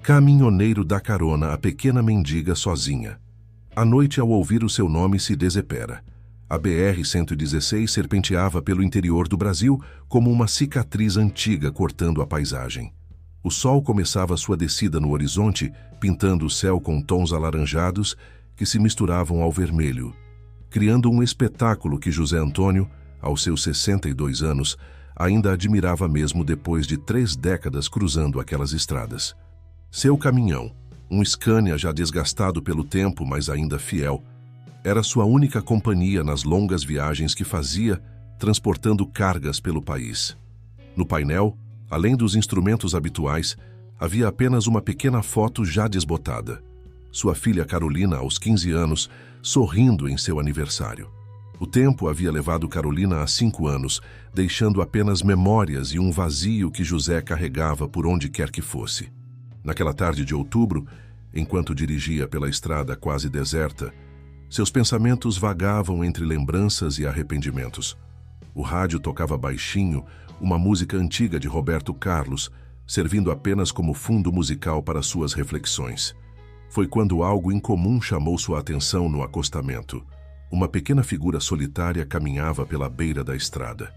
Caminhoneiro dá carona à pequena mendiga sozinha. À noite, ao ouvir o seu nome, se desespera. A BR-116 serpenteava pelo interior do Brasil como uma cicatriz antiga cortando a paisagem. O sol começava sua descida no horizonte, pintando o céu com tons alaranjados que se misturavam ao vermelho, criando um espetáculo que José Antônio, aos seus 62 anos, ainda admirava mesmo depois de 3 décadas cruzando aquelas estradas. Seu caminhão, um Scania já desgastado pelo tempo, mas ainda fiel, era sua única companhia nas longas viagens que fazia, transportando cargas pelo país. No painel, além dos instrumentos habituais, havia apenas uma pequena foto já desbotada. Sua filha Carolina, aos 15 anos, sorrindo em seu aniversário. O tempo havia levado Carolina a 5 anos, deixando apenas memórias e um vazio que José carregava por onde quer que fosse. Naquela tarde de outubro, enquanto dirigia pela estrada quase deserta, seus pensamentos vagavam entre lembranças e arrependimentos. O rádio tocava baixinho uma música antiga de Roberto Carlos, servindo apenas como fundo musical para suas reflexões. Foi quando algo incomum chamou sua atenção no acostamento. Uma pequena figura solitária caminhava pela beira da estrada.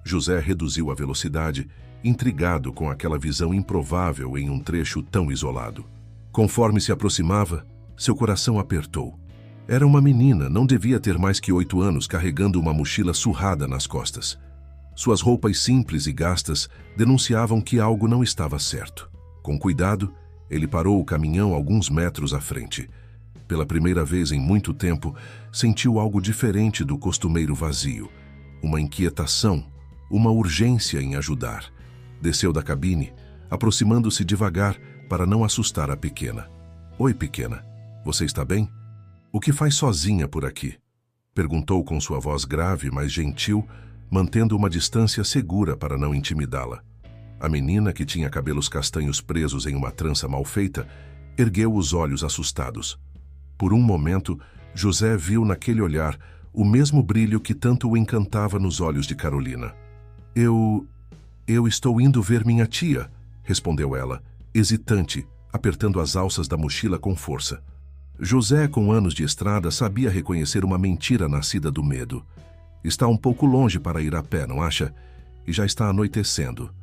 José reduziu a velocidade, intrigado com aquela visão improvável em um trecho tão isolado. Conforme se aproximava, seu coração apertou. Era uma menina, não devia ter mais que 8 anos, carregando uma mochila surrada nas costas. Suas roupas simples e gastas denunciavam que algo não estava certo. Com cuidado, ele parou o caminhão alguns metros à frente. Pela primeira vez em muito tempo, sentiu algo diferente do costumeiro vazio. Uma inquietação, uma urgência em ajudar. Desceu da cabine, aproximando-se devagar para não assustar a pequena. "Oi, pequena, você está bem? O que faz sozinha por aqui?" Perguntou com sua voz grave, mas gentil, mantendo uma distância segura para não intimidá-la. A menina, que tinha cabelos castanhos presos em uma trança mal feita, ergueu os olhos assustados. Por um momento, José viu naquele olhar o mesmo brilho que tanto o encantava nos olhos de Carolina. Eu estou indo ver minha tia", respondeu ela, hesitante, apertando as alças da mochila com força. José, com anos de estrada, sabia reconhecer uma mentira nascida do medo. "Está um pouco longe para ir a pé, não acha? E já está anoitecendo."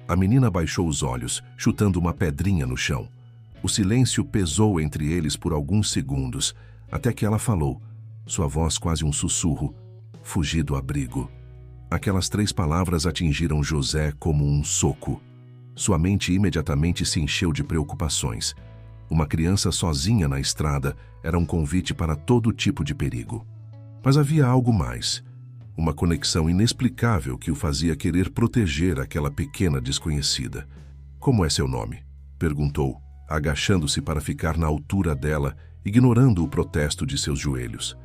A menina baixou os olhos, chutando uma pedrinha no chão. O silêncio pesou entre eles por alguns segundos, até que ela falou, sua voz quase um sussurro: "Fugi do abrigo." Aquelas 3 palavras atingiram José como um soco. Sua mente imediatamente se encheu de preocupações. Uma criança sozinha na estrada era um convite para todo tipo de perigo. Mas havia algo mais. Uma conexão inexplicável que o fazia querer proteger aquela pequena desconhecida. "Como é seu nome?" perguntou, agachando-se para ficar na altura dela, ignorando o protesto de seus joelhos.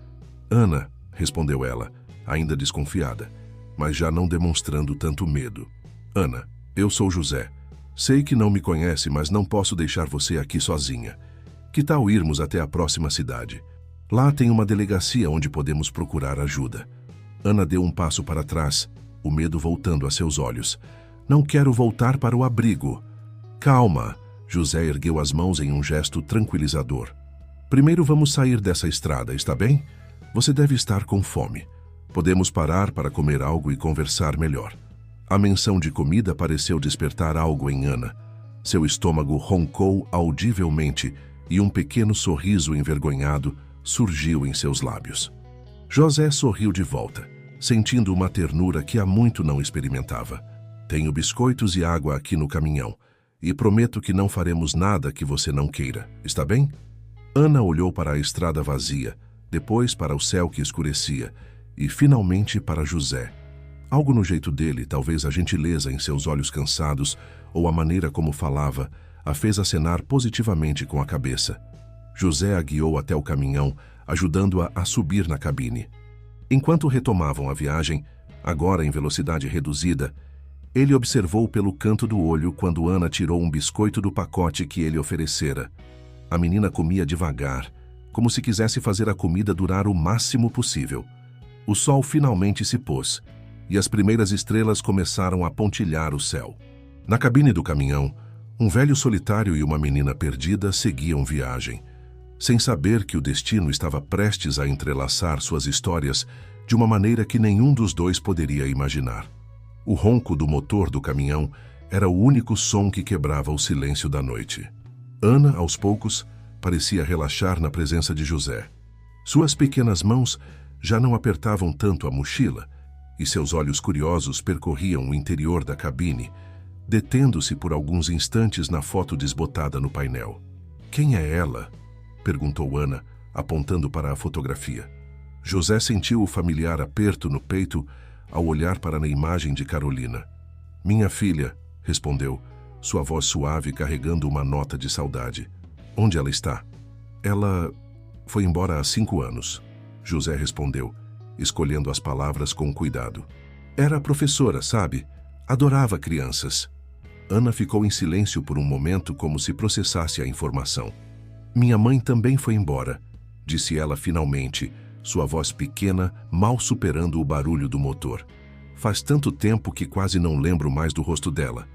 "Ana", respondeu ela, ainda desconfiada, mas já não demonstrando tanto medo. "Ana, eu sou José. Sei que não me conhece, mas não posso deixar você aqui sozinha. Que tal irmos até a próxima cidade? Lá tem uma delegacia onde podemos procurar ajuda." Ana deu um passo para trás, o medo voltando a seus olhos. "Não quero voltar para o abrigo." "Calma." José ergueu as mãos em um gesto tranquilizador. "Primeiro vamos sair dessa estrada, está bem? Você deve estar com fome. Podemos parar para comer algo e conversar melhor." A menção de comida pareceu despertar algo em Ana. Seu estômago roncou audivelmente e um pequeno sorriso envergonhado surgiu em seus lábios. José sorriu de volta, sentindo uma ternura que há muito não experimentava. "Tenho biscoitos e água aqui no caminhão, e prometo que não faremos nada que você não queira, está bem?" Ana olhou para a estrada vazia, depois para o céu que escurecia, e finalmente para José. Algo no jeito dele, talvez a gentileza em seus olhos cansados, ou a maneira como falava, a fez acenar positivamente com a cabeça. José a guiou até o caminhão, ajudando-a a subir na cabine. Enquanto retomavam a viagem, agora em velocidade reduzida, ele observou pelo canto do olho quando Ana tirou um biscoito do pacote que ele oferecera. A menina comia devagar, como se quisesse fazer a comida durar o máximo possível. O sol finalmente se pôs, e as primeiras estrelas começaram a pontilhar o céu. Na cabine do caminhão, Um velho solitário e uma menina perdida seguiam viagem, sem saber que o destino estava prestes a entrelaçar suas histórias de uma maneira que nenhum dos dois poderia imaginar. O ronco do motor do caminhão era o único som que quebrava o silêncio da noite. Ana, aos poucos, parecia relaxar na presença de José. Suas pequenas mãos já não apertavam tanto a mochila e seus olhos curiosos percorriam o interior da cabine, detendo-se por alguns instantes na foto desbotada no painel. "Quem é ela?" perguntou Ana, apontando para a fotografia. José sentiu o familiar aperto no peito ao olhar para a imagem de Carolina. "Minha filha", respondeu, sua voz suave carregando uma nota de saudade. "Onde ela está?" "Ela foi embora há 5 anos", José respondeu, escolhendo as palavras com cuidado. "Era professora, sabe? Adorava crianças." Ana ficou em silêncio por um momento, como se processasse a informação. "Minha mãe também foi embora", disse ela finalmente, sua voz pequena mal superando o barulho do motor. "Faz tanto tempo que quase não lembro mais do rosto dela."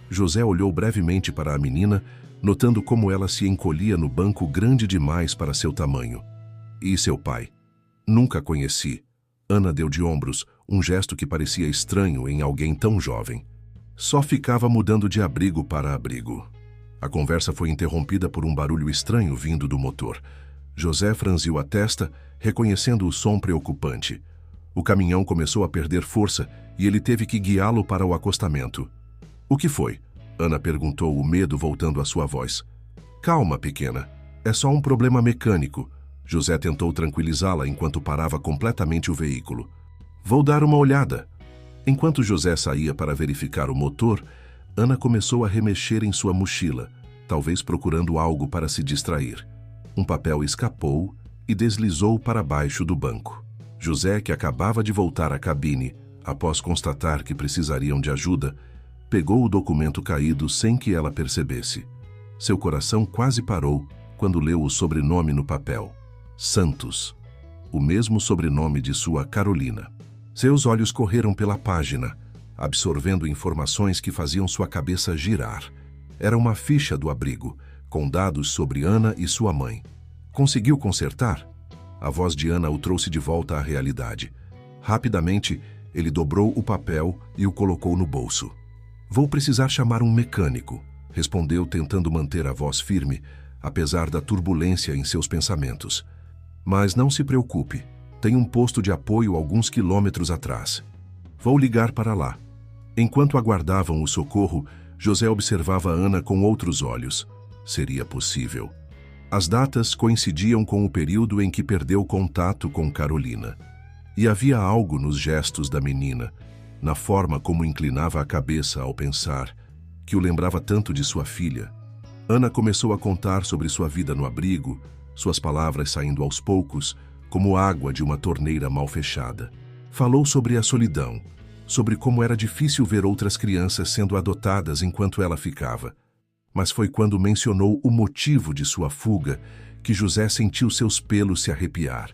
José olhou brevemente para a menina, notando como ela se encolhia no banco grande demais para seu tamanho. "E seu pai?" "Nunca conheci." Ana deu de ombros, um gesto que parecia estranho em alguém tão jovem. "Só ficava mudando de abrigo para abrigo." A conversa foi interrompida por um barulho estranho vindo do motor. José franziu a testa, reconhecendo o som preocupante. O caminhão começou a perder força e ele teve que guiá-lo para o acostamento. "O que foi?" Ana perguntou, o medo voltando à sua voz. "Calma, pequena. É só um problema mecânico." José tentou tranquilizá-la enquanto parava completamente o veículo. "Vou dar uma olhada." Enquanto José saía para verificar o motor, Ana começou a remexer em sua mochila, talvez procurando algo para se distrair. Um papel escapou e deslizou para baixo do banco. José, que acabava de voltar à cabine, após constatar que precisariam de ajuda, pegou o documento caído sem que ela percebesse. Seu coração quase parou quando leu o sobrenome no papel. Santos. O mesmo sobrenome de sua Carolina. Seus olhos correram pela página, absorvendo informações que faziam sua cabeça girar. Era uma ficha do abrigo, com dados sobre Ana e sua mãe. "Conseguiu consertar?" A voz de Ana o trouxe de volta à realidade. Rapidamente, ele dobrou o papel e o colocou no bolso. "Vou precisar chamar um mecânico", respondeu, tentando manter a voz firme, apesar da turbulência em seus pensamentos. "Mas não se preocupe, tem um posto de apoio alguns quilômetros atrás. Vou ligar para lá." Enquanto aguardavam o socorro, José observava Ana com outros olhos. Seria possível. As datas coincidiam com o período em que perdeu contato com Carolina. E havia algo nos gestos da menina, na forma como inclinava a cabeça ao pensar, que o lembrava tanto de sua filha. Ana começou a contar sobre sua vida no abrigo, suas palavras saindo aos poucos, como água de uma torneira mal fechada. Falou sobre a solidão, sobre como era difícil ver outras crianças sendo adotadas enquanto ela ficava. Mas foi quando mencionou o motivo de sua fuga que José sentiu seus pelos se arrepiar.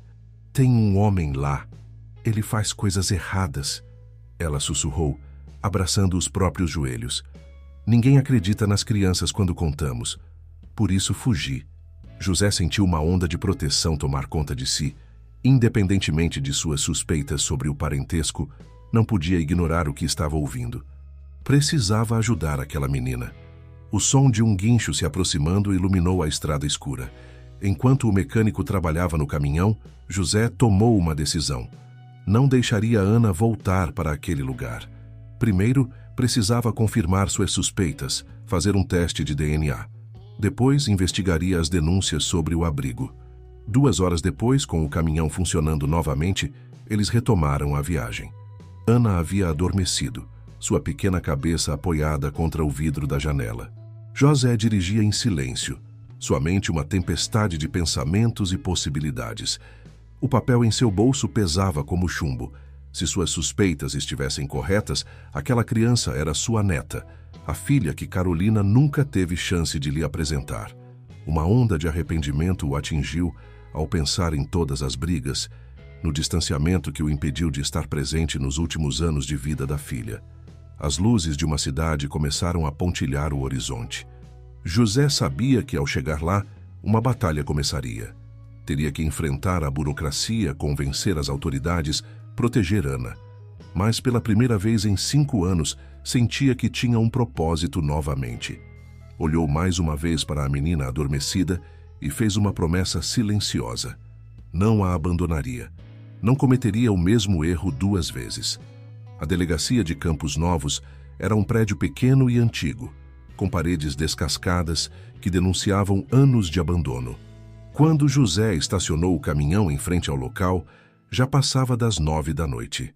"Tem um homem lá. Ele faz coisas erradas", ela sussurrou, abraçando os próprios joelhos. "Ninguém acredita nas crianças quando contamos. Por isso fugi." José sentiu uma onda de proteção tomar conta de si. Independentemente de suas suspeitas sobre o parentesco, não podia ignorar o que estava ouvindo. Precisava ajudar aquela menina. O som de um guincho se aproximando iluminou a estrada escura. Enquanto o mecânico trabalhava no caminhão, José tomou uma decisão. Não deixaria Ana voltar para aquele lugar. Primeiro, precisava confirmar suas suspeitas, fazer um teste de DNA. Depois, investigaria as denúncias sobre o abrigo. 2 horas depois, com o caminhão funcionando novamente, eles retomaram a viagem. Ana havia adormecido, sua pequena cabeça apoiada contra o vidro da janela. José dirigia em silêncio, sua mente uma tempestade de pensamentos e possibilidades. O papel em seu bolso pesava como chumbo. Se suas suspeitas estivessem corretas, aquela criança era sua neta, a filha que Carolina nunca teve chance de lhe apresentar. Uma onda de arrependimento o atingiu ao pensar em todas as brigas, no distanciamento que o impediu de estar presente nos últimos anos de vida da filha. As luzes de uma cidade começaram a pontilhar o horizonte. José sabia que, ao chegar lá, uma batalha começaria. Teria que enfrentar a burocracia, convencer as autoridades, proteger Ana. Mas, pela primeira vez em 5 anos, sentia que tinha um propósito novamente. Olhou mais uma vez para a menina adormecida e fez uma promessa silenciosa. Não a abandonaria. Não cometeria o mesmo erro 2 vezes. A delegacia de Campos Novos era um prédio pequeno e antigo, com paredes descascadas que denunciavam anos de abandono. Quando José estacionou o caminhão em frente ao local, já passava das 9 da noite.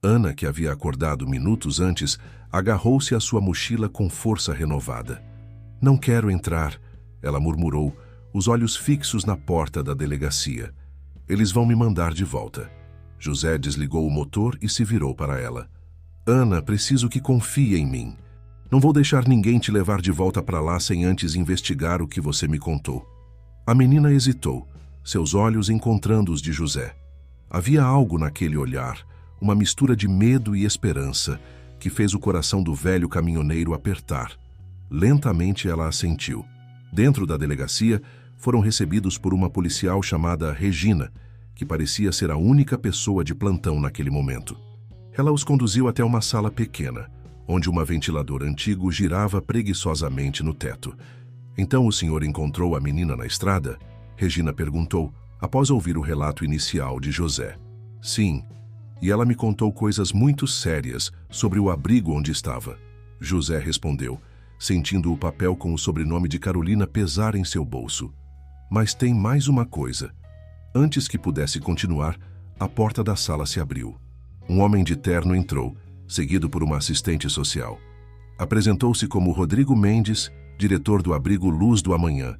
Ana, que havia acordado minutos antes, agarrou-se à sua mochila com força renovada. "Não quero entrar", ela murmurou, os olhos fixos na porta da delegacia. "Eles vão me mandar de volta." José desligou o motor e se virou para ela. "Ana, preciso que confie em mim. Não vou deixar ninguém te levar de volta para lá sem antes investigar o que você me contou." A menina hesitou, seus olhos encontrando os de José. Havia algo naquele olhar, uma mistura de medo e esperança, que fez o coração do velho caminhoneiro apertar. Lentamente ela assentiu. Dentro da delegacia, foram recebidos por uma policial chamada Regina, que parecia ser a única pessoa de plantão naquele momento. Ela os conduziu até uma sala pequena, onde um ventilador antigo girava preguiçosamente no teto. "Então o senhor encontrou a menina na estrada?" Regina perguntou, após ouvir o relato inicial de José. "Sim, e ela me contou coisas muito sérias sobre o abrigo onde estava." José respondeu, sentindo o papel com o sobrenome de Carolina pesar em seu bolso. "Mas tem mais uma coisa." Antes que pudesse continuar, a porta da sala se abriu. Um homem de terno entrou, seguido por uma assistente social. Apresentou-se como Rodrigo Mendes, diretor do abrigo Luz do Amanhã.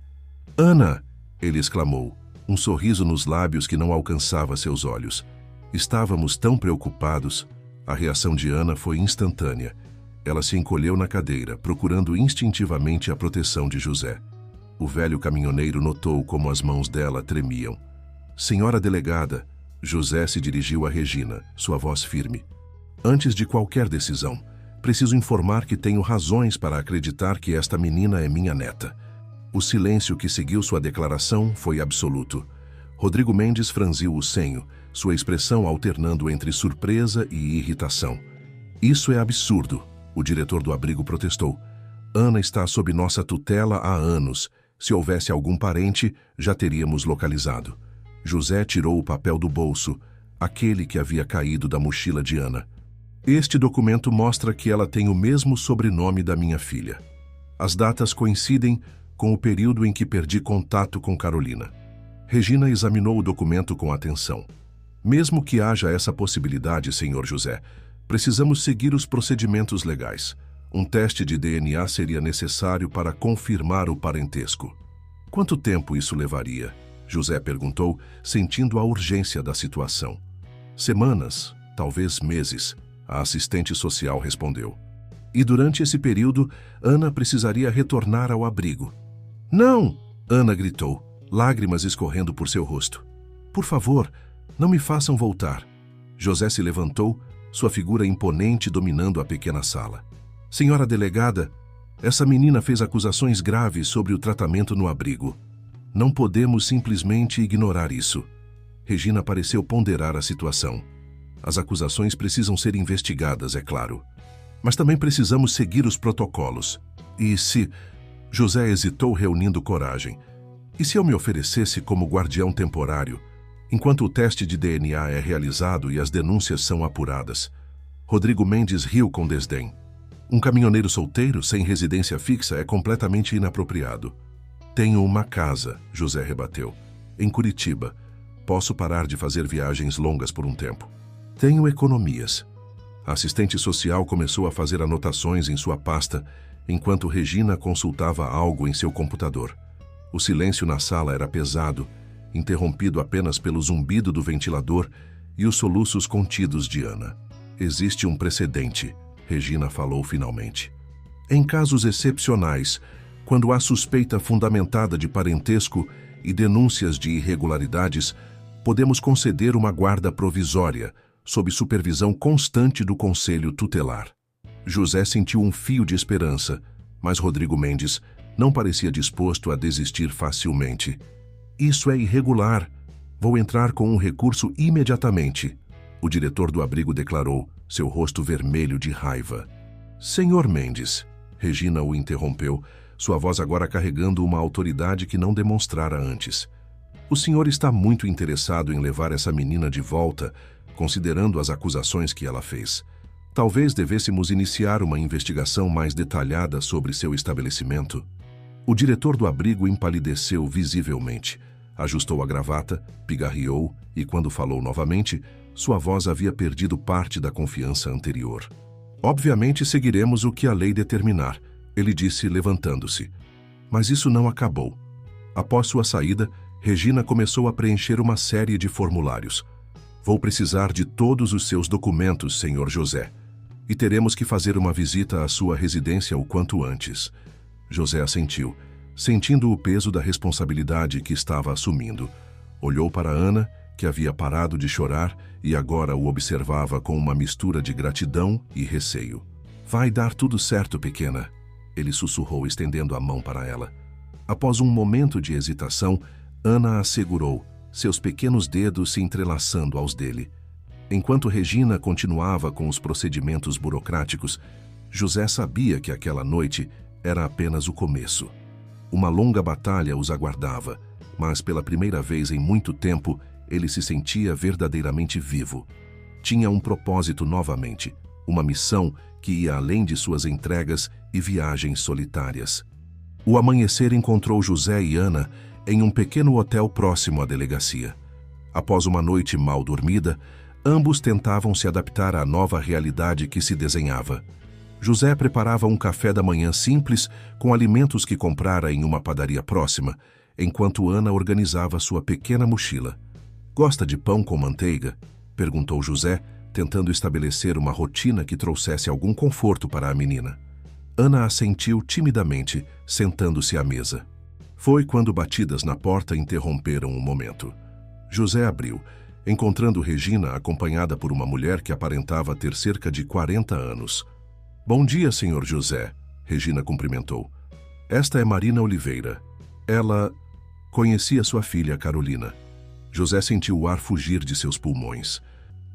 "Ana!" ele exclamou, um sorriso nos lábios que não alcançava seus olhos. "Estávamos tão preocupados." A reação de Ana foi instantânea. Ela se encolheu na cadeira, procurando instintivamente a proteção de José. O velho caminhoneiro notou como as mãos dela tremiam. "Senhora delegada", José se dirigiu a Regina, sua voz firme. "Antes de qualquer decisão, preciso informar que tenho razões para acreditar que esta menina é minha neta." O silêncio que seguiu sua declaração foi absoluto. Rodrigo Mendes franziu o senho, sua expressão alternando entre surpresa e irritação. "Isso é absurdo", o diretor do abrigo protestou. "Ana está sob nossa tutela há anos. Se houvesse algum parente, já teríamos localizado." José tirou o papel do bolso, aquele que havia caído da mochila de Ana. "Este documento mostra que ela tem o mesmo sobrenome da minha filha. As datas coincidem com o período em que perdi contato com Carolina." Regina examinou o documento com atenção. "Mesmo que haja essa possibilidade, senhor José, precisamos seguir os procedimentos legais. Um teste de DNA seria necessário para confirmar o parentesco." "Quanto tempo isso levaria?" José perguntou, sentindo a urgência da situação. "Semanas, talvez meses", a assistente social respondeu. "E durante esse período, Ana precisaria retornar ao abrigo." "Não!" Ana gritou, lágrimas escorrendo por seu rosto. "Por favor, não me façam voltar." José se levantou, sua figura imponente dominando a pequena sala. "Senhora delegada, essa menina fez acusações graves sobre o tratamento no abrigo. Não podemos simplesmente ignorar isso." Regina pareceu ponderar a situação. "As acusações precisam ser investigadas, é claro. Mas também precisamos seguir os protocolos. E se..." José hesitou, reunindo coragem. "E se eu me oferecesse como guardião temporário, enquanto o teste de DNA é realizado e as denúncias são apuradas?" Rodrigo Mendes riu com desdém. "Um caminhoneiro solteiro, sem residência fixa, é completamente inapropriado." "Tenho uma casa", José rebateu, "em Curitiba. Posso parar de fazer viagens longas por um tempo. Tenho economias." A assistente social começou a fazer anotações em sua pasta, enquanto Regina consultava algo em seu computador. O silêncio na sala era pesado, interrompido apenas pelo zumbido do ventilador e os soluços contidos de Ana. "Existe um precedente", Regina falou finalmente. "Em casos excepcionais, quando há suspeita fundamentada de parentesco e denúncias de irregularidades, podemos conceder uma guarda provisória, sob supervisão constante do Conselho Tutelar." José sentiu um fio de esperança, mas Rodrigo Mendes Não parecia disposto a desistir facilmente. Isso é irregular. Vou entrar com um recurso imediatamente. O diretor do abrigo declarou, seu rosto vermelho de raiva. Senhor Mendes, Regina o interrompeu, sua voz agora carregando uma autoridade que não demonstrara antes. O senhor está muito interessado em levar essa menina de volta, considerando as acusações que ela fez. Talvez devêssemos iniciar uma investigação mais detalhada sobre seu estabelecimento. O diretor do abrigo empalideceu visivelmente. Ajustou a gravata, pigarreou e, quando falou novamente, sua voz havia perdido parte da confiança anterior. Obviamente seguiremos o que a lei determinar, ele disse levantando-se. Mas isso não acabou. Após sua saída, Regina começou a preencher uma série de formulários. Vou precisar de todos os seus documentos, Sr. José. E teremos que fazer uma visita à sua residência o quanto antes. José assentiu, sentindo o peso da responsabilidade que estava assumindo. Olhou para Ana, que havia parado de chorar e agora o observava com uma mistura de gratidão e receio. Vai dar tudo certo, pequena, ele sussurrou, estendendo a mão para ela. Após um momento de hesitação, Ana assegurou, seus pequenos dedos se entrelaçando aos dele. Enquanto Regina continuava com os procedimentos burocráticos, José sabia que aquela noite era apenas o começo. Uma longa batalha os aguardava, mas pela primeira vez em muito tempo, ele se sentia verdadeiramente vivo. Tinha um propósito novamente, uma missão que ia além de suas entregas e viagens solitárias. O amanhecer encontrou José e Ana em um pequeno hotel próximo à delegacia. Após uma noite mal dormida, ambos tentavam se adaptar à nova realidade que se desenhava. José preparava um café da manhã simples com alimentos que comprara em uma padaria próxima, enquanto Ana organizava sua pequena mochila. Gosta de pão com manteiga? Perguntou José, tentando estabelecer uma rotina que trouxesse algum conforto para a menina. Ana assentiu timidamente, sentando-se à mesa. Foi quando batidas na porta interromperam o momento. José abriu, encontrando Regina acompanhada por uma mulher que aparentava ter cerca de 40 anos. Bom dia, Sr. José, Regina cumprimentou. Esta é Marina Oliveira. Ela conhecia sua filha, Carolina. José sentiu o ar fugir de seus pulmões.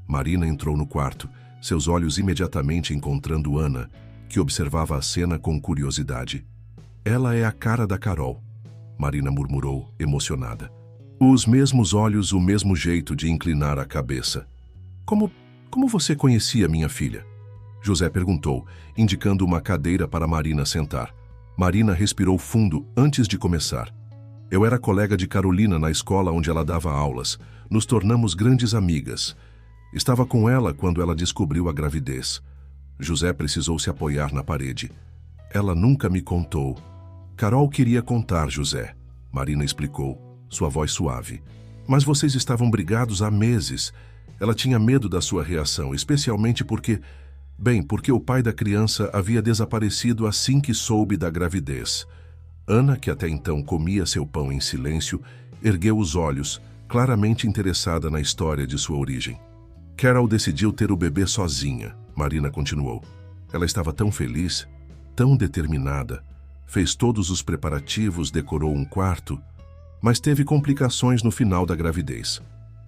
Marina entrou no quarto, seus olhos imediatamente encontrando Ana, que observava a cena com curiosidade. Ela é a cara da Carol, Marina murmurou, emocionada. Os mesmos olhos, o mesmo jeito de inclinar a cabeça. Como você conhecia minha filha? José perguntou, indicando uma cadeira para Marina sentar. Marina respirou fundo antes de começar. Eu era colega de Carolina na escola onde ela dava aulas. Nos tornamos grandes amigas. Estava com ela quando ela descobriu a gravidez. José precisou se apoiar na parede. Ela nunca me contou. Carol queria contar, José. Marina explicou, sua voz suave. Mas vocês estavam brigados há meses. Ela tinha medo da sua reação, especialmente porque o pai da criança havia desaparecido assim que soube da gravidez. Ana, que até então comia seu pão em silêncio, ergueu os olhos, claramente interessada na história de sua origem. Carol decidiu ter o bebê sozinha, Marina continuou. Ela estava tão feliz, tão determinada. Fez todos os preparativos, decorou um quarto, mas teve complicações no final da gravidez.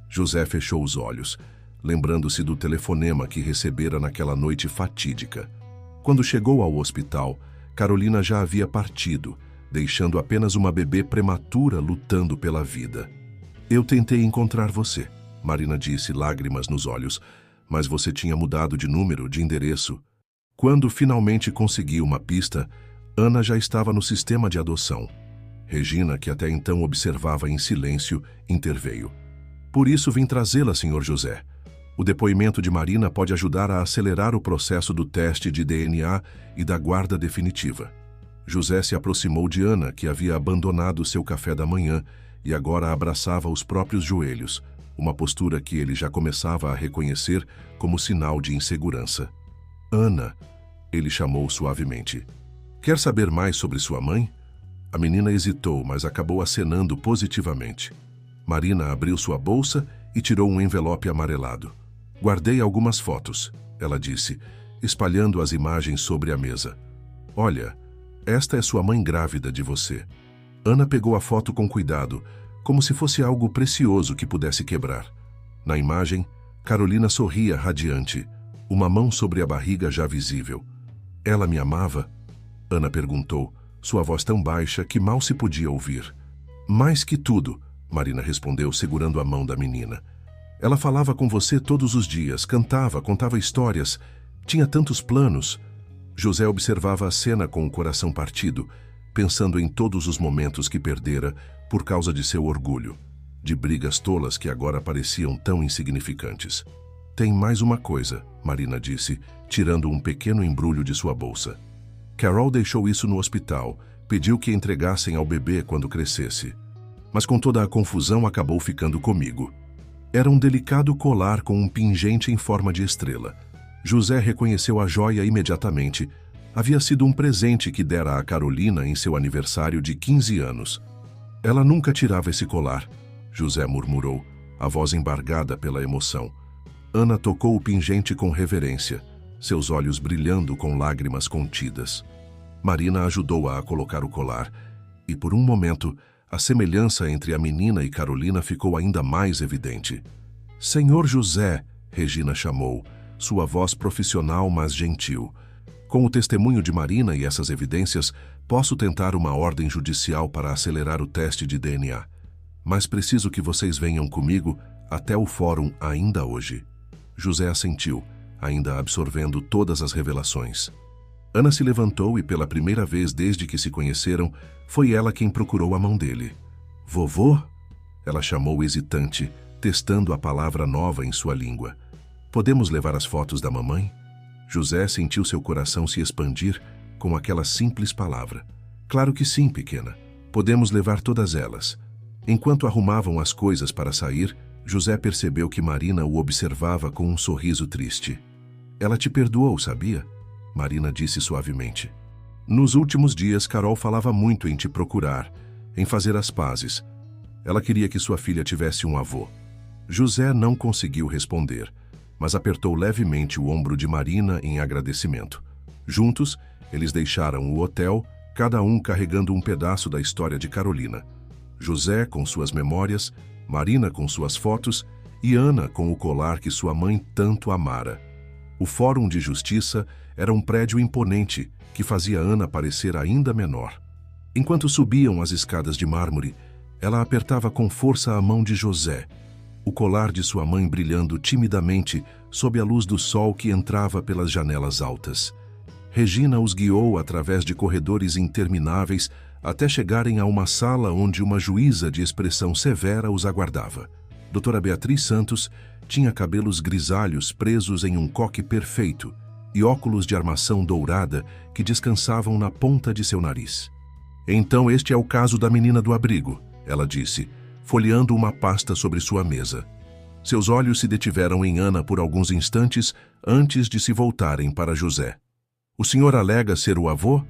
José fechou os olhos, lembrando-se do telefonema que recebera naquela noite fatídica. Quando chegou ao hospital, Carolina já havia partido, deixando apenas uma bebê prematura lutando pela vida. Eu tentei encontrar você, Marina disse, lágrimas nos olhos, mas você tinha mudado de número, de endereço. Quando finalmente consegui uma pista, Ana já estava no sistema de adoção. Regina, que até então observava em silêncio, interveio. Por isso vim trazê-la, Sr. José. O depoimento de Marina pode ajudar a acelerar o processo do teste de DNA e da guarda definitiva. José se aproximou de Ana, que havia abandonado seu café da manhã e agora abraçava os próprios joelhos, uma postura que ele já começava a reconhecer como sinal de insegurança. Ana, ele chamou suavemente. Quer saber mais sobre sua mãe? A menina hesitou, mas acabou acenando positivamente. Marina abriu sua bolsa e tirou um envelope amarelado. Guardei algumas fotos, ela disse, espalhando as imagens sobre a mesa. Olha, Esta é sua mãe grávida de você. Ana pegou a foto com cuidado, como se fosse algo precioso que pudesse quebrar. Na imagem, Carolina sorria radiante, uma mão sobre a barriga já visível. Ela me amava? Ana perguntou, sua voz tão baixa que mal se podia ouvir. Mais que tudo, Marina respondeu, segurando a mão da menina. Ela falava com você todos os dias, cantava, contava histórias, tinha tantos planos. José observava a cena com o coração partido, pensando em todos os momentos que perdera por causa de seu orgulho, de brigas tolas que agora pareciam tão insignificantes. Tem mais uma coisa, Marina disse, tirando um pequeno embrulho de sua bolsa. Carol deixou isso no hospital, pediu que entregassem ao bebê quando crescesse. Mas com toda a confusão acabou ficando comigo. Era um delicado colar com um pingente em forma de estrela. José reconheceu a joia imediatamente. Havia sido um presente que dera a Carolina em seu aniversário de 15 anos. Ela nunca tirava esse colar, José murmurou, a voz embargada pela emoção. Ana tocou o pingente com reverência, seus olhos brilhando com lágrimas contidas. Marina ajudou-a a colocar o colar, e por um momento, a semelhança entre a menina e Carolina ficou ainda mais evidente. Senhor José, Regina chamou, sua voz profissional mas gentil. Com o testemunho de Marina e essas evidências, posso tentar uma ordem judicial para acelerar o teste de DNA. Mas preciso que vocês venham comigo até o fórum ainda hoje. José assentiu, ainda absorvendo todas as revelações. Ana se levantou e, pela primeira vez desde que se conheceram, foi ela quem procurou a mão dele. Vovô? Ela chamou hesitante, testando a palavra nova em sua língua. Podemos levar as fotos da mamãe? José sentiu seu coração se expandir com aquela simples palavra. Claro que sim, pequena. Podemos levar todas elas. Enquanto arrumavam as coisas para sair, José percebeu que Marina o observava com um sorriso triste. Ela te perdoou, sabia? Marina disse suavemente. Nos últimos dias, Carol falava muito em te procurar, em fazer as pazes. Ela queria que sua filha tivesse um avô. José não conseguiu responder, mas apertou levemente o ombro de Marina em agradecimento. Juntos, eles deixaram o hotel, cada um carregando um pedaço da história de Carolina. José com suas memórias, Marina com suas fotos e Ana com o colar que sua mãe tanto amara. O Fórum de Justiça era um prédio imponente que fazia Ana parecer ainda menor. Enquanto subiam as escadas de mármore, ela apertava com força a mão de José, o colar de sua mãe brilhando timidamente sob a luz do sol que entrava pelas janelas altas. Regina os guiou através de corredores intermináveis até chegarem a uma sala onde uma juíza de expressão severa os aguardava. Doutora Beatriz Santos tinha cabelos grisalhos presos em um coque perfeito e óculos de armação dourada que descansavam na ponta de seu nariz. Então este é o caso da menina do abrigo, ela disse, folheando uma pasta sobre sua mesa. Seus olhos se detiveram em Ana por alguns instantes antes de se voltarem para José. O senhor alega ser o avô?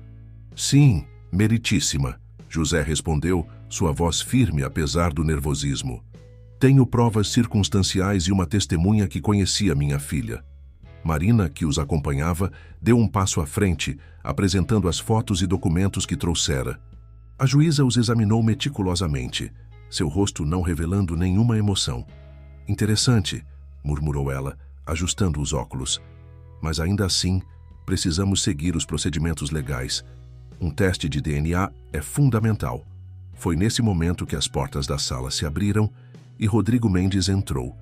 Sim, meritíssima, José respondeu, sua voz firme apesar do nervosismo. Tenho provas circunstanciais e uma testemunha que conhecia minha filha. Marina, que os acompanhava, deu um passo à frente, apresentando as fotos e documentos que trouxera. A juíza os examinou meticulosamente, seu rosto não revelando nenhuma emoção. Interessante, murmurou ela, ajustando os óculos. Mas ainda assim, precisamos seguir os procedimentos legais. Um teste de DNA é fundamental. Foi nesse momento que as portas da sala se abriram e Rodrigo Mendes entrou,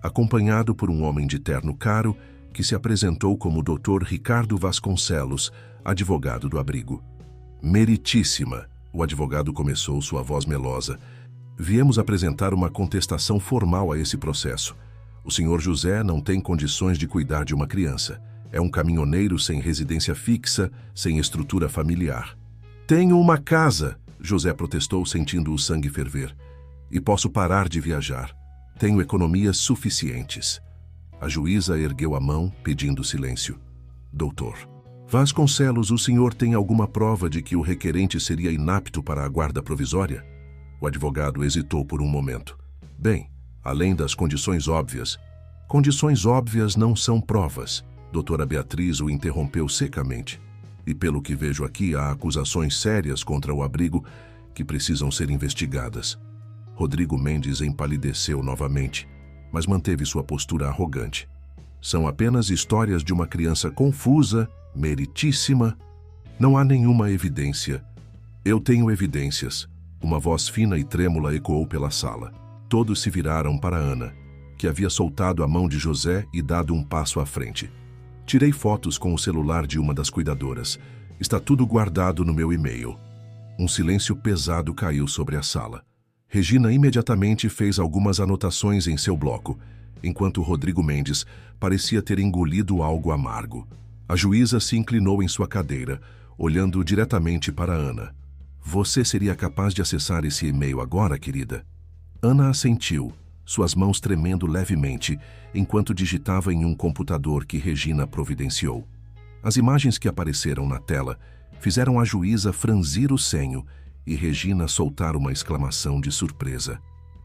acompanhado por um homem de terno caro que se apresentou como Dr. Ricardo Vasconcelos, advogado do abrigo. Meritíssima, o advogado começou, sua voz melosa. Viemos apresentar uma contestação formal a esse processo. O senhor José não tem condições de cuidar de uma criança. É um caminhoneiro sem residência fixa, sem estrutura familiar. Tenho uma casa, José protestou, sentindo o sangue ferver. E posso parar de viajar. Tenho economias suficientes. A juíza ergueu a mão, pedindo silêncio. Doutor Vasconcelos, o senhor tem alguma prova de que o requerente seria inapto para a guarda provisória? O advogado hesitou por um momento. Bem, além das condições óbvias. Condições óbvias não são provas. Doutora Beatriz o interrompeu secamente. E pelo que vejo aqui, há acusações sérias contra o abrigo que precisam ser investigadas. Rodrigo Mendes empalideceu novamente, mas manteve sua postura arrogante. São apenas histórias de uma criança confusa, meritíssima. Não há nenhuma evidência. Eu tenho evidências. Uma voz fina e trêmula ecoou pela sala. Todos se viraram para Ana, que havia soltado a mão de José e dado um passo à frente. Tirei fotos com o celular de uma das cuidadoras. Está tudo guardado no meu e-mail. Um silêncio pesado caiu sobre a sala. Regina imediatamente fez algumas anotações em seu bloco, enquanto Rodrigo Mendes parecia ter engolido algo amargo. A juíza se inclinou em sua cadeira, olhando diretamente para Ana. Você seria capaz de acessar esse e-mail agora, querida? Ana assentiu, suas mãos tremendo levemente, enquanto digitava em um computador que Regina providenciou. As imagens que apareceram na tela fizeram a juíza franzir o senho e Regina soltar uma exclamação de surpresa.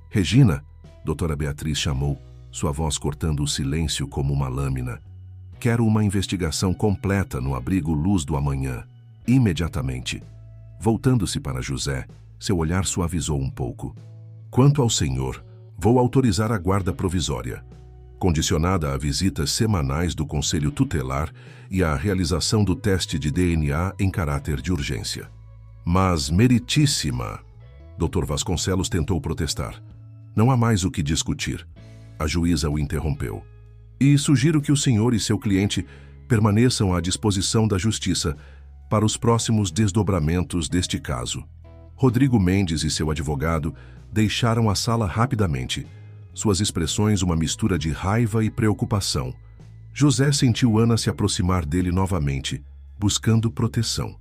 Regina, doutora Beatriz chamou, sua voz cortando o silêncio como uma lâmina. Quero uma investigação completa no abrigo Luz do Amanhã, imediatamente. Voltando-se para José, seu olhar suavizou um pouco. Quanto ao senhor, vou autorizar a guarda provisória, condicionada a visitas semanais do Conselho Tutelar e à realização do teste de DNA em caráter de urgência. Mas, meritíssima, Dr. Vasconcelos tentou protestar. Não há mais o que discutir. A juíza o interrompeu. E sugiro que o senhor e seu cliente permaneçam à disposição da justiça para os próximos desdobramentos deste caso. Rodrigo Mendes e seu advogado deixaram a sala rapidamente, suas expressões uma mistura de raiva e preocupação. José sentiu Ana se aproximar dele novamente, buscando proteção.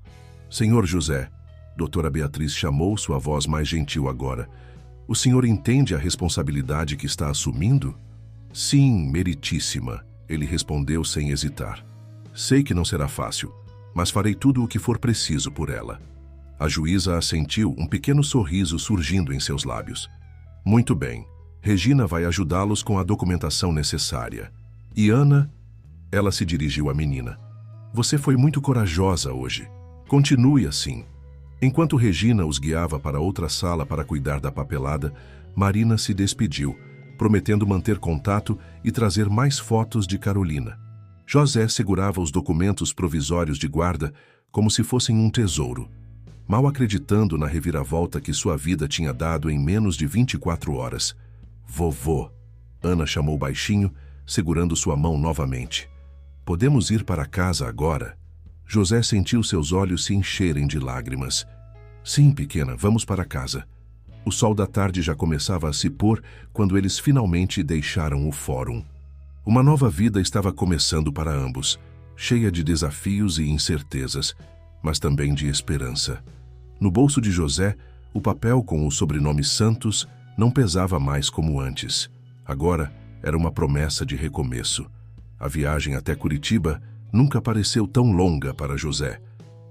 Senhor José, doutora Beatriz chamou, sua voz mais gentil agora. O senhor entende a responsabilidade que está assumindo? Sim, meritíssima, ele respondeu sem hesitar. Sei que não será fácil, mas farei tudo o que for preciso por ela. A juíza assentiu, um pequeno sorriso surgindo em seus lábios. Muito bem, Regina vai ajudá-los com a documentação necessária. E Ana, ela se dirigiu à menina. Você foi muito corajosa hoje. Continue assim. Enquanto Regina os guiava para outra sala para cuidar da papelada, Marina se despediu, prometendo manter contato e trazer mais fotos de Carolina. José segurava os documentos provisórios de guarda como se fossem um tesouro, mal acreditando na reviravolta que sua vida tinha dado em menos de 24 horas. Vovô, Ana chamou baixinho, segurando sua mão novamente. Podemos ir para casa agora? José sentiu seus olhos se encherem de lágrimas. Sim, pequena, vamos para casa. O sol da tarde já começava a se pôr quando eles finalmente deixaram o fórum. Uma nova vida estava começando para ambos, cheia de desafios e incertezas, mas também de esperança. No bolso de José, o papel com o sobrenome Santos não pesava mais como antes. Agora era uma promessa de recomeço. A viagem até Curitiba nunca pareceu tão longa para José.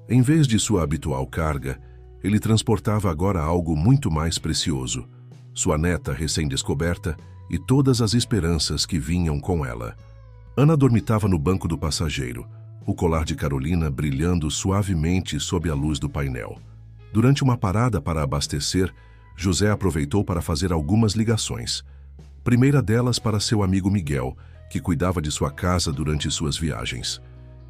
Em vez de sua habitual carga, ele transportava agora algo muito mais precioso, sua neta recém-descoberta e todas as esperanças que vinham com ela. Ana dormitava no banco do passageiro, o colar de Carolina brilhando suavemente sob a luz do painel. Durante uma parada para abastecer, José aproveitou para fazer algumas ligações. Primeira delas para seu amigo Miguel, que cuidava de sua casa durante suas viagens.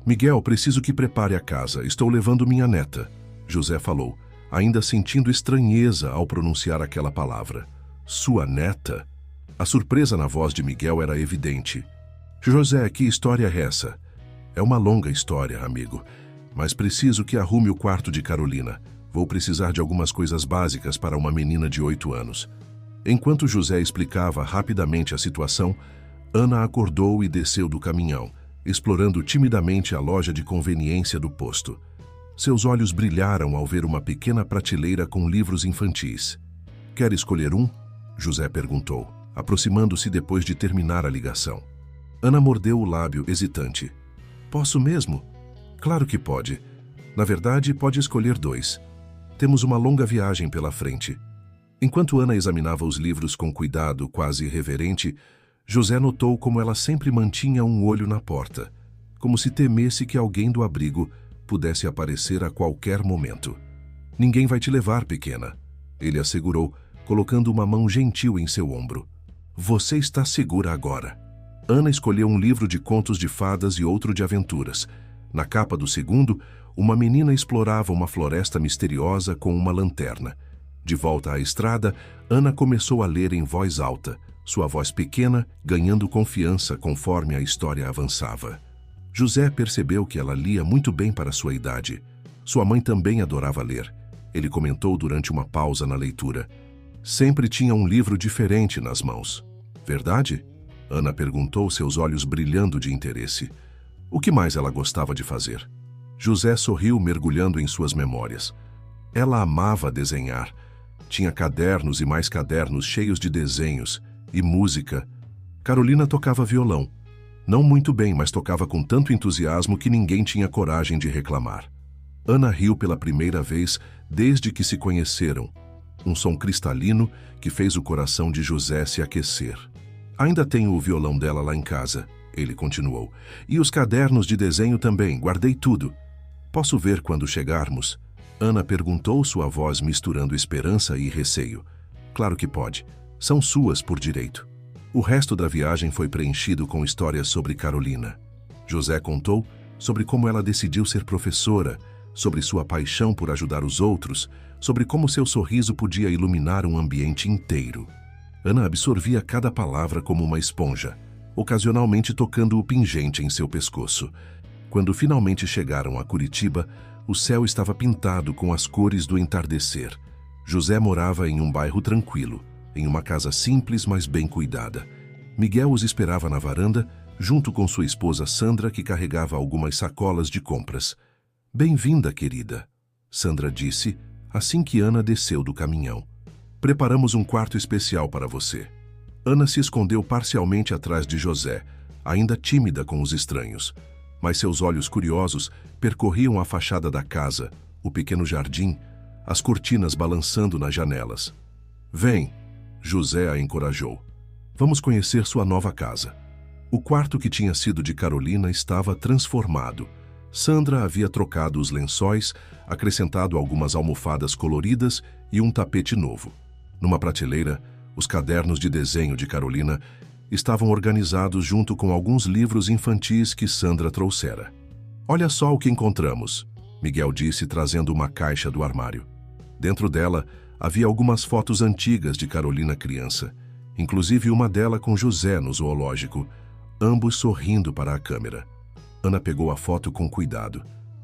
Miguel, preciso que prepare a casa, estou levando minha neta, José falou, ainda sentindo estranheza ao pronunciar aquela palavra. Sua neta? A surpresa na voz de Miguel era evidente. José, que história é essa? É uma longa história, amigo, mas preciso que arrume o quarto de Carolina. Vou precisar de algumas coisas básicas para uma menina de 8 anos. Enquanto José explicava rapidamente a situação, Ana acordou e desceu do caminhão, explorando timidamente a loja de conveniência do posto. Seus olhos brilharam ao ver uma pequena prateleira com livros infantis. Quer escolher um? José perguntou, aproximando-se depois de terminar a ligação. Ana mordeu o lábio, hesitante. Posso mesmo? Claro que pode. Na verdade, pode escolher 2. Temos uma longa viagem pela frente. Enquanto Ana examinava os livros com cuidado quase reverente, José notou como ela sempre mantinha um olho na porta, como se temesse que alguém do abrigo pudesse aparecer a qualquer momento. Ninguém vai te levar, pequena, ele assegurou, colocando uma mão gentil em seu ombro. Você está segura agora. Ana escolheu um livro de contos de fadas e outro de aventuras. Na capa do segundo, uma menina explorava uma floresta misteriosa com uma lanterna. De volta à estrada, Ana começou a ler em voz alta, sua voz pequena ganhando confiança conforme a história avançava. José percebeu que ela lia muito bem para sua idade. Sua mãe também adorava ler. Ele comentou durante uma pausa na leitura. Sempre tinha um livro diferente nas mãos. Verdade? Ana perguntou, seus olhos brilhando de interesse. O que mais ela gostava de fazer? José sorriu, mergulhando em suas memórias. Ela amava desenhar. Tinha cadernos e mais cadernos cheios de desenhos e música. Carolina tocava violão. Não muito bem, mas tocava com tanto entusiasmo que ninguém tinha coragem de reclamar. Ana riu pela primeira vez desde que se conheceram. Um som cristalino que fez o coração de José se aquecer. Ainda tenho o violão dela lá em casa, ele continuou. E os cadernos de desenho também, guardei tudo. Posso ver quando chegarmos? Ana perguntou, sua voz misturando esperança e receio. Claro que pode. São suas por direito. O resto da viagem foi preenchido com histórias sobre Carolina. José contou sobre como ela decidiu ser professora, sobre sua paixão por ajudar os outros, sobre como seu sorriso podia iluminar um ambiente inteiro. Ana absorvia cada palavra como uma esponja, ocasionalmente tocando o pingente em seu pescoço. Quando finalmente chegaram a Curitiba, o céu estava pintado com as cores do entardecer. José morava em um bairro tranquilo, em uma casa simples, mas bem cuidada. Miguel os esperava na varanda, junto com sua esposa Sandra, que carregava algumas sacolas de compras. Bem-vinda, querida, Sandra disse, assim que Ana desceu do caminhão. Preparamos um quarto especial para você. Ana se escondeu parcialmente atrás de José, ainda tímida com os estranhos. Mas seus olhos curiosos percorriam a fachada da casa, o pequeno jardim, as cortinas balançando nas janelas. Vem, José a encorajou. Vamos conhecer sua nova casa. O quarto que tinha sido de Carolina estava transformado. Sandra havia trocado os lençóis, acrescentado algumas almofadas coloridas e um tapete novo. Numa prateleira, os cadernos de desenho de Carolina estavam organizados junto com alguns livros infantis que Sandra trouxera. Olha só o que encontramos, Miguel disse, trazendo uma caixa do armário. Dentro dela havia algumas fotos antigas de Carolina criança, inclusive uma dela com José no zoológico, ambos sorrindo para a câmera. Ana pegou a foto com cuidado.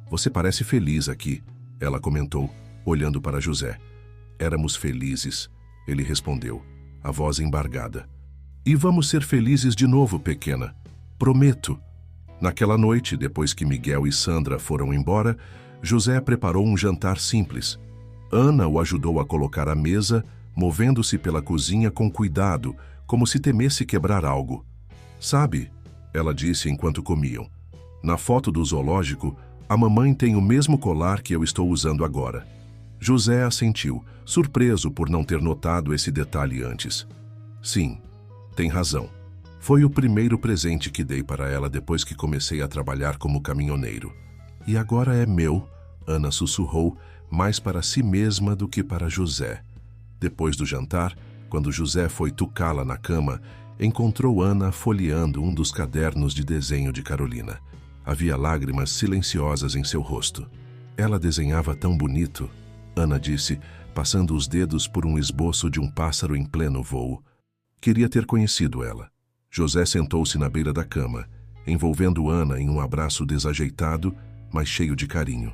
Você parece feliz aqui, ela comentou, olhando para José. Éramos felizes, ele respondeu, a voz embargada. E vamos ser felizes de novo, pequena. Prometo. Naquela noite, depois que Miguel e Sandra foram embora, José preparou um jantar simples. Ana o ajudou a colocar a mesa, movendo-se pela cozinha com cuidado, como se temesse quebrar algo. Sabe, ela disse enquanto comiam, na foto do zoológico, a mamãe tem o mesmo colar que eu estou usando agora. José assentiu, surpreso por não ter notado esse detalhe antes. Sim, tem razão. Foi o primeiro presente que dei para ela depois que comecei a trabalhar como caminhoneiro. E agora é meu, Ana sussurrou, mais para si mesma do que para José. Depois do jantar, quando José foi tucá-la na cama, encontrou Ana folheando um dos cadernos de desenho de Carolina. Havia lágrimas silenciosas em seu rosto. Ela desenhava tão bonito, Ana disse, passando os dedos por um esboço de um pássaro em pleno voo. Queria ter conhecido ela. José sentou-se na beira da cama, envolvendo Ana em um abraço desajeitado, mas cheio de carinho.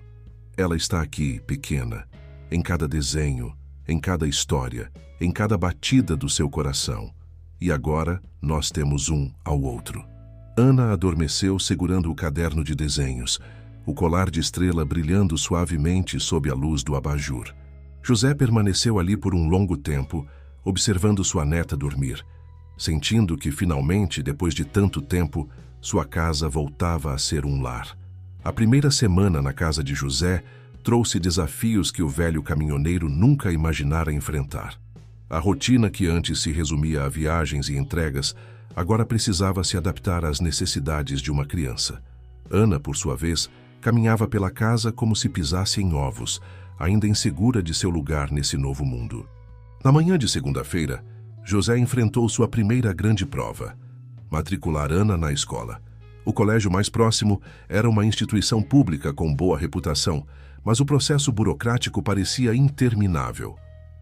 Ela está aqui, pequena, em cada desenho, em cada história, em cada batida do seu coração. E agora nós temos um ao outro. Ana adormeceu segurando o caderno de desenhos, o colar de estrela brilhando suavemente sob a luz do abajur. José permaneceu ali por um longo tempo, observando sua neta dormir, sentindo que finalmente, depois de tanto tempo, sua casa voltava a ser um lar. A primeira semana na casa de José trouxe desafios que o velho caminhoneiro nunca imaginara enfrentar. A rotina que antes se resumia a viagens e entregas, agora precisava se adaptar às necessidades de uma criança. Ana, por sua vez, Caminhava pela casa como se pisasse em ovos, ainda insegura de seu lugar nesse novo mundo. Na manhã de segunda-feira, José enfrentou sua primeira grande prova: matricular Ana na escola. O colégio mais próximo era uma instituição pública com boa reputação, mas o processo burocrático parecia interminável.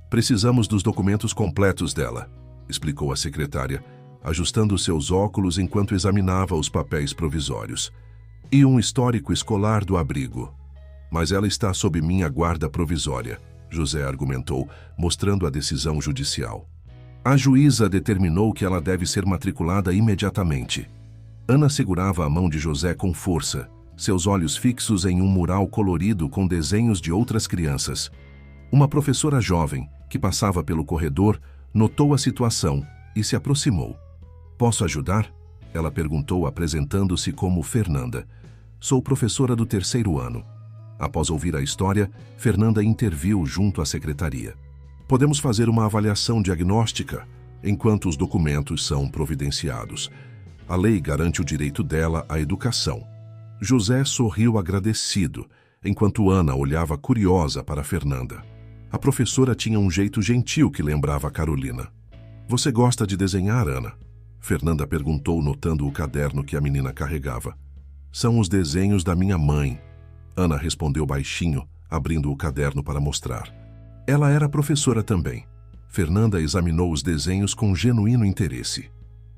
Precisamos dos documentos completos dela, explicou a secretária, ajustando seus óculos enquanto examinava os papéis provisórios. E um histórico escolar do abrigo. Mas ela está sob minha guarda provisória, José argumentou, mostrando a decisão judicial. A juíza determinou que ela deve ser matriculada imediatamente. Ana segurava a mão de José com força, seus olhos fixos em um mural colorido com desenhos de outras crianças. Uma professora jovem, que passava pelo corredor, notou a situação e se aproximou. Posso ajudar? Ela perguntou, apresentando-se como Fernanda. Sou professora do 3º ano. Após ouvir a história, Fernanda interviu junto à secretaria. Podemos fazer uma avaliação diagnóstica enquanto os documentos são providenciados. A lei garante o direito dela à educação. José sorriu agradecido, enquanto Ana olhava curiosa para Fernanda. A professora tinha um jeito gentil que lembrava Carolina. Você gosta de desenhar, Ana? Fernanda perguntou, notando o caderno que a menina carregava. São os desenhos da minha mãe. Ana respondeu baixinho, abrindo o caderno para mostrar. Ela era professora também. Fernanda examinou os desenhos com genuíno interesse.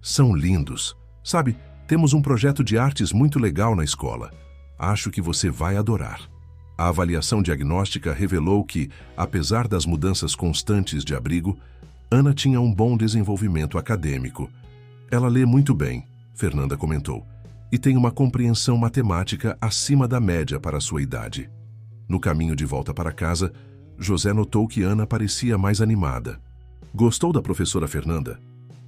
São lindos. Sabe, temos um projeto de artes muito legal na escola. Acho que você vai adorar. A avaliação diagnóstica revelou que, apesar das mudanças constantes de abrigo, Ana tinha um bom desenvolvimento acadêmico. Ela lê muito bem, Fernanda comentou, e tem uma compreensão matemática acima da média para sua idade. No caminho de volta para casa, José notou que Ana parecia mais animada. Gostou da professora Fernanda?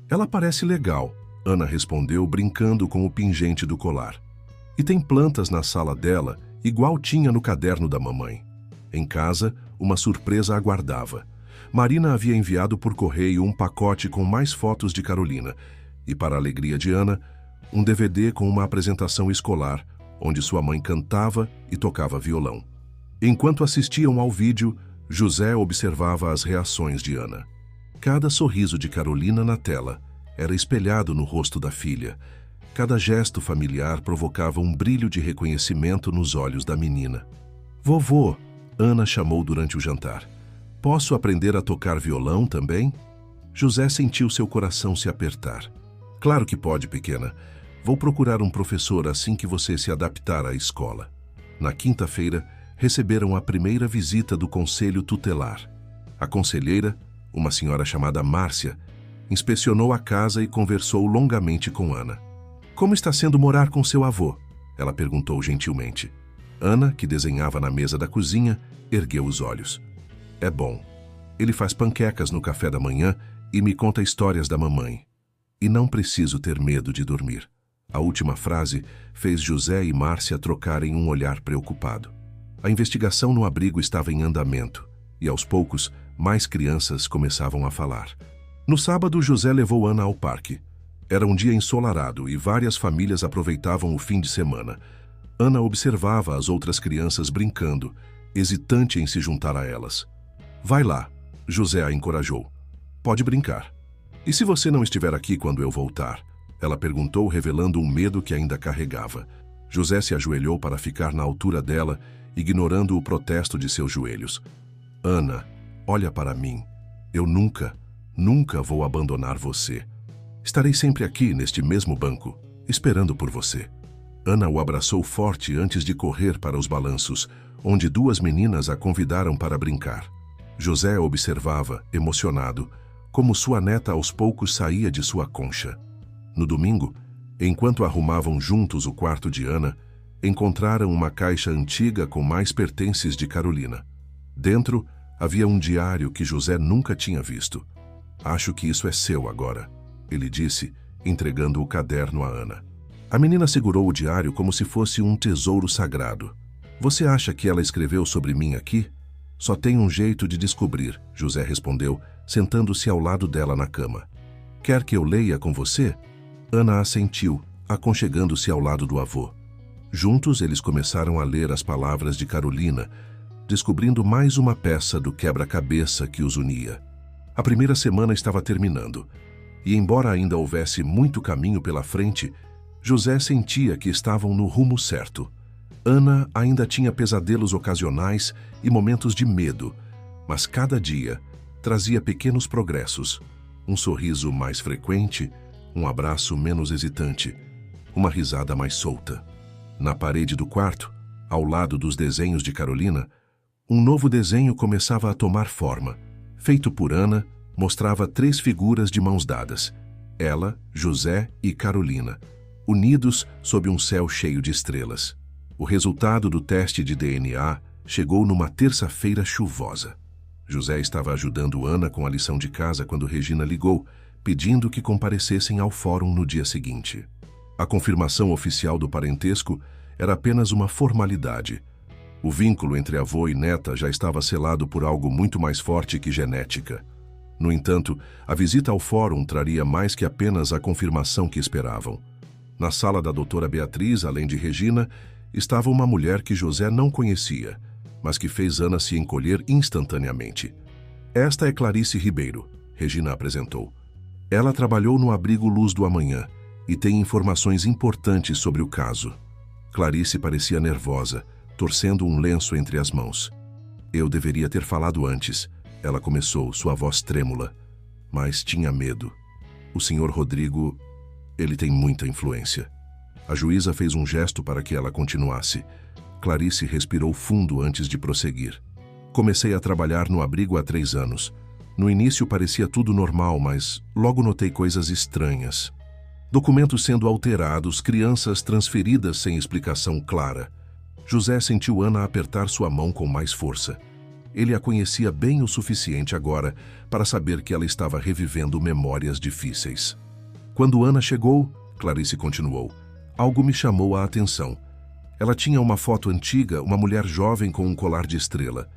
Ela parece legal, Ana respondeu, brincando com o pingente do colar. E tem plantas na sala dela, igual tinha no caderno da mamãe. Em casa, uma surpresa aguardava. Marina havia enviado por correio um pacote com mais fotos de Carolina e, para a alegria de Ana, um DVD com uma apresentação escolar, onde sua mãe cantava e tocava violão. Enquanto assistiam ao vídeo, José observava as reações de Ana. Cada sorriso de Carolina na tela era espelhado no rosto da filha. Cada gesto familiar provocava um brilho de reconhecimento nos olhos da menina. Vovô, Ana chamou durante o jantar. Posso aprender a tocar violão também? José sentiu seu coração se apertar. Claro que pode, pequena. Vou procurar um professor assim que você se adaptar à escola. Na quinta-feira, receberam a primeira visita do conselho tutelar. A conselheira, uma senhora chamada Márcia, inspecionou a casa e conversou longamente com Ana. Como está sendo morar com seu avô? Ela perguntou gentilmente. Ana, que desenhava na mesa da cozinha, ergueu os olhos. É bom. Ele faz panquecas no café da manhã e me conta histórias da mamãe. E não preciso ter medo de dormir. A última frase fez José e Márcia trocarem um olhar preocupado. A investigação no abrigo estava em andamento e, aos poucos, mais crianças começavam a falar. No sábado, José levou Ana ao parque. Era um dia ensolarado e várias famílias aproveitavam o fim de semana. Ana observava as outras crianças brincando, hesitante em se juntar a elas. Vai lá, José a encorajou. Pode brincar. E se você não estiver aqui quando eu voltar? Ela perguntou, revelando um medo que ainda carregava. José se ajoelhou para ficar na altura dela, ignorando o protesto de seus joelhos. Ana, olha para mim. Eu nunca vou abandonar você. Estarei sempre aqui, neste mesmo banco, esperando por você. Ana o abraçou forte antes de correr para os balanços, onde duas meninas a convidaram para brincar. José observava, emocionado, como sua neta aos poucos saía de sua concha. No domingo, enquanto arrumavam juntos o quarto de Ana, encontraram uma caixa antiga com mais pertences de Carolina. Dentro, havia um diário que José nunca tinha visto. Acho que isso é seu agora, ele disse, entregando o caderno a Ana. A menina segurou o diário como se fosse um tesouro sagrado. Você acha que ela escreveu sobre mim aqui? Só tem um jeito de descobrir, José respondeu, sentando-se ao lado dela na cama. Quer que eu leia com você? Ana assentiu, aconchegando-se ao lado do avô. Juntos, eles começaram a ler as palavras de Carolina, descobrindo mais uma peça do quebra-cabeça que os unia. A primeira semana estava terminando, e embora ainda houvesse muito caminho pela frente, José sentia que estavam no rumo certo. Ana ainda tinha pesadelos ocasionais e momentos de medo, mas cada dia trazia pequenos progressos. Um sorriso mais frequente, um abraço menos hesitante, uma risada mais solta. Na parede do quarto, ao lado dos desenhos de Carolina, um novo desenho começava a tomar forma. Feito por Ana, mostrava 3 figuras de mãos dadas. Ela, José e Carolina, unidos sob um céu cheio de estrelas. O resultado do teste de DNA chegou numa terça-feira chuvosa. José estava ajudando Ana com a lição de casa quando Regina ligou, pedindo que comparecessem ao fórum no dia seguinte. A confirmação oficial do parentesco era apenas uma formalidade. O vínculo entre avô e neta já estava selado por algo muito mais forte que genética. No entanto, a visita ao fórum traria mais que apenas a confirmação que esperavam. Na sala da doutora Beatriz, além de Regina, estava uma mulher que José não conhecia, mas que fez Ana se encolher instantaneamente. Esta é Clarice Ribeiro, Regina apresentou. Ela trabalhou no abrigo Luz do Amanhã e tem informações importantes sobre o caso. Clarice parecia nervosa, torcendo um lenço entre as mãos. Eu deveria ter falado antes, ela começou, sua voz trêmula, mas tinha medo. O senhor Rodrigo, ele tem muita influência. A juíza fez um gesto para que ela continuasse. Clarice respirou fundo antes de prosseguir. Comecei a trabalhar no abrigo há 3 anos. No início parecia tudo normal, mas logo notei coisas estranhas. Documentos sendo alterados, crianças transferidas sem explicação clara. José sentiu Ana apertar sua mão com mais força. Ele a conhecia bem o suficiente agora para saber que ela estava revivendo memórias difíceis. Quando Ana chegou, Clarice continuou, algo me chamou a atenção. Ela tinha uma foto antiga, uma mulher jovem com um colar de estrela.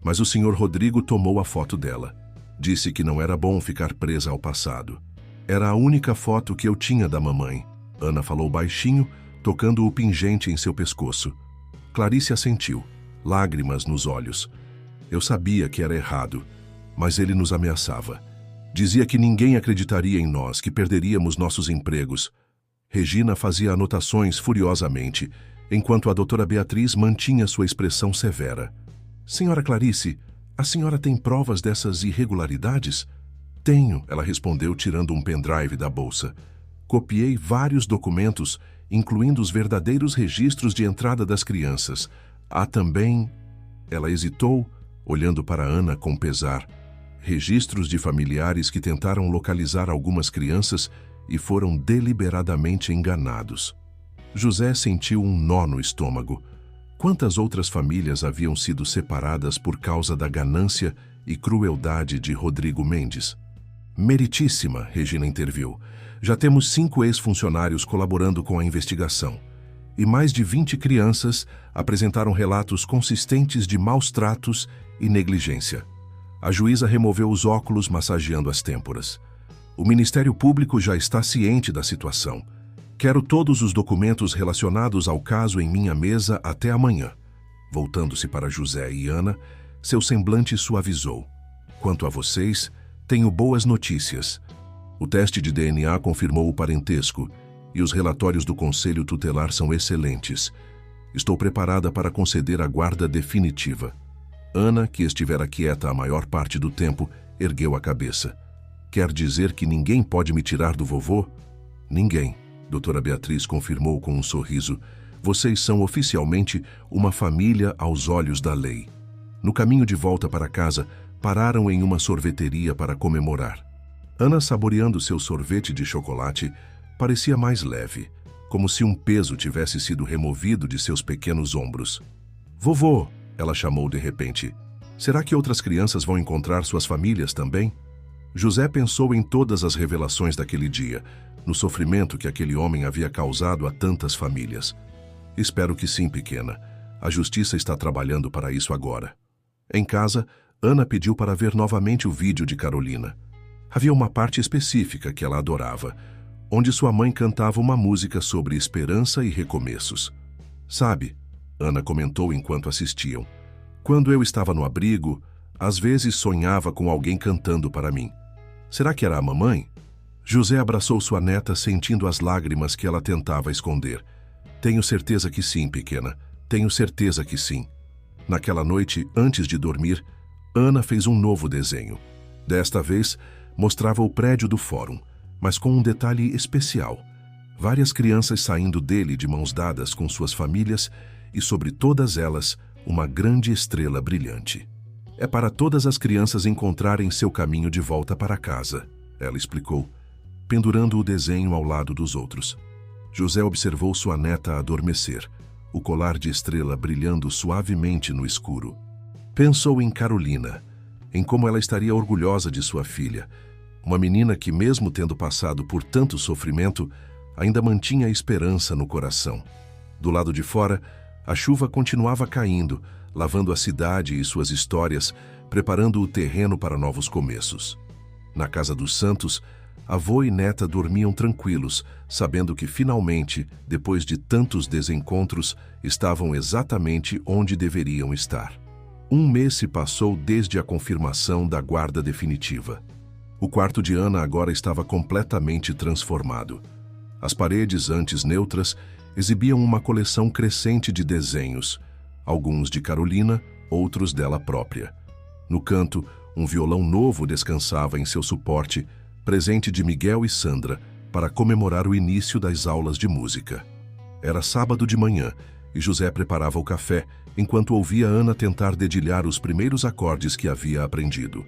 Mas o senhor Rodrigo tomou a foto dela. Disse que não era bom ficar presa ao passado. Era a única foto que eu tinha da mamãe. Ana falou baixinho, tocando o pingente em seu pescoço. Clarice assentiu, lágrimas nos olhos. Eu sabia que era errado, mas ele nos ameaçava. Dizia que ninguém acreditaria em nós, que perderíamos nossos empregos. Regina fazia anotações furiosamente, enquanto a doutora Beatriz mantinha sua expressão severa. Senhora Clarice, a senhora tem provas dessas irregularidades? Tenho, ela respondeu tirando um pendrive da bolsa. Copiei vários documentos, incluindo os verdadeiros registros de entrada das crianças. Há também... Ela hesitou, olhando para Ana com pesar. Registros de familiares que tentaram localizar algumas crianças e foram deliberadamente enganados. José sentiu um nó no estômago. Quantas outras famílias haviam sido separadas por causa da ganância e crueldade de Rodrigo Mendes? Meritíssima, Regina interviu. Já temos 5 ex-funcionários colaborando com a investigação. E mais de 20 crianças apresentaram relatos consistentes de maus tratos e negligência. A juíza removeu os óculos, massageando as têmporas. O Ministério Público já está ciente da situação. Quero todos os documentos relacionados ao caso em minha mesa até amanhã. Voltando-se para José e Ana, seu semblante suavizou. Quanto a vocês, tenho boas notícias. O teste de DNA confirmou o parentesco e os relatórios do Conselho Tutelar são excelentes. Estou preparada para conceder a guarda definitiva. Ana, que estivera quieta a maior parte do tempo, ergueu a cabeça. Quer dizer que ninguém pode me tirar do vovô? Ninguém, doutora Beatriz confirmou com um sorriso. Vocês são oficialmente uma família aos olhos da lei. No caminho de volta para casa, pararam em uma sorveteria para comemorar. Ana, saboreando seu sorvete de chocolate, parecia mais leve, como se um peso tivesse sido removido de seus pequenos ombros. Vovô, ela chamou de repente, será que outras crianças vão encontrar suas famílias também? José pensou em todas as revelações daquele dia, no sofrimento que aquele homem havia causado a tantas famílias. Espero que sim, pequena. A justiça está trabalhando para isso agora. Em casa, Ana pediu para ver novamente o vídeo de Carolina. Havia uma parte específica que ela adorava, onde sua mãe cantava uma música sobre esperança e recomeços. Sabe, Ana comentou enquanto assistiam, quando eu estava no abrigo, às vezes sonhava com alguém cantando para mim. Será que era a mamãe? José abraçou sua neta, sentindo as lágrimas que ela tentava esconder. Tenho certeza que sim, pequena. Tenho certeza que sim. Naquela noite, antes de dormir, Ana fez um novo desenho. Desta vez, mostrava o prédio do fórum, mas com um detalhe especial. Várias crianças saindo dele de mãos dadas com suas famílias e, sobre todas elas, uma grande estrela brilhante. É para todas as crianças encontrarem seu caminho de volta para casa, ela explicou, pendurando o desenho ao lado dos outros. José observou sua neta adormecer, o colar de estrela brilhando suavemente no escuro. Pensou em Carolina, em como ela estaria orgulhosa de sua filha, uma menina que, mesmo tendo passado por tanto sofrimento, ainda mantinha a esperança no coração. Do lado de fora, a chuva continuava caindo, lavando a cidade e suas histórias, preparando o terreno para novos começos. Na casa dos Santos, avô e neta dormiam tranquilos, sabendo que finalmente, depois de tantos desencontros, estavam exatamente onde deveriam estar. Um mês se passou desde a confirmação da guarda definitiva. O quarto de Ana agora estava completamente transformado. As paredes, antes neutras, exibiam uma coleção crescente de desenhos, alguns de Carolina, outros dela própria. No canto, um violão novo descansava em seu suporte, presente de Miguel e Sandra, para comemorar o início das aulas de música. Era sábado de manhã e José preparava o café, enquanto ouvia Ana tentar dedilhar os primeiros acordes que havia aprendido.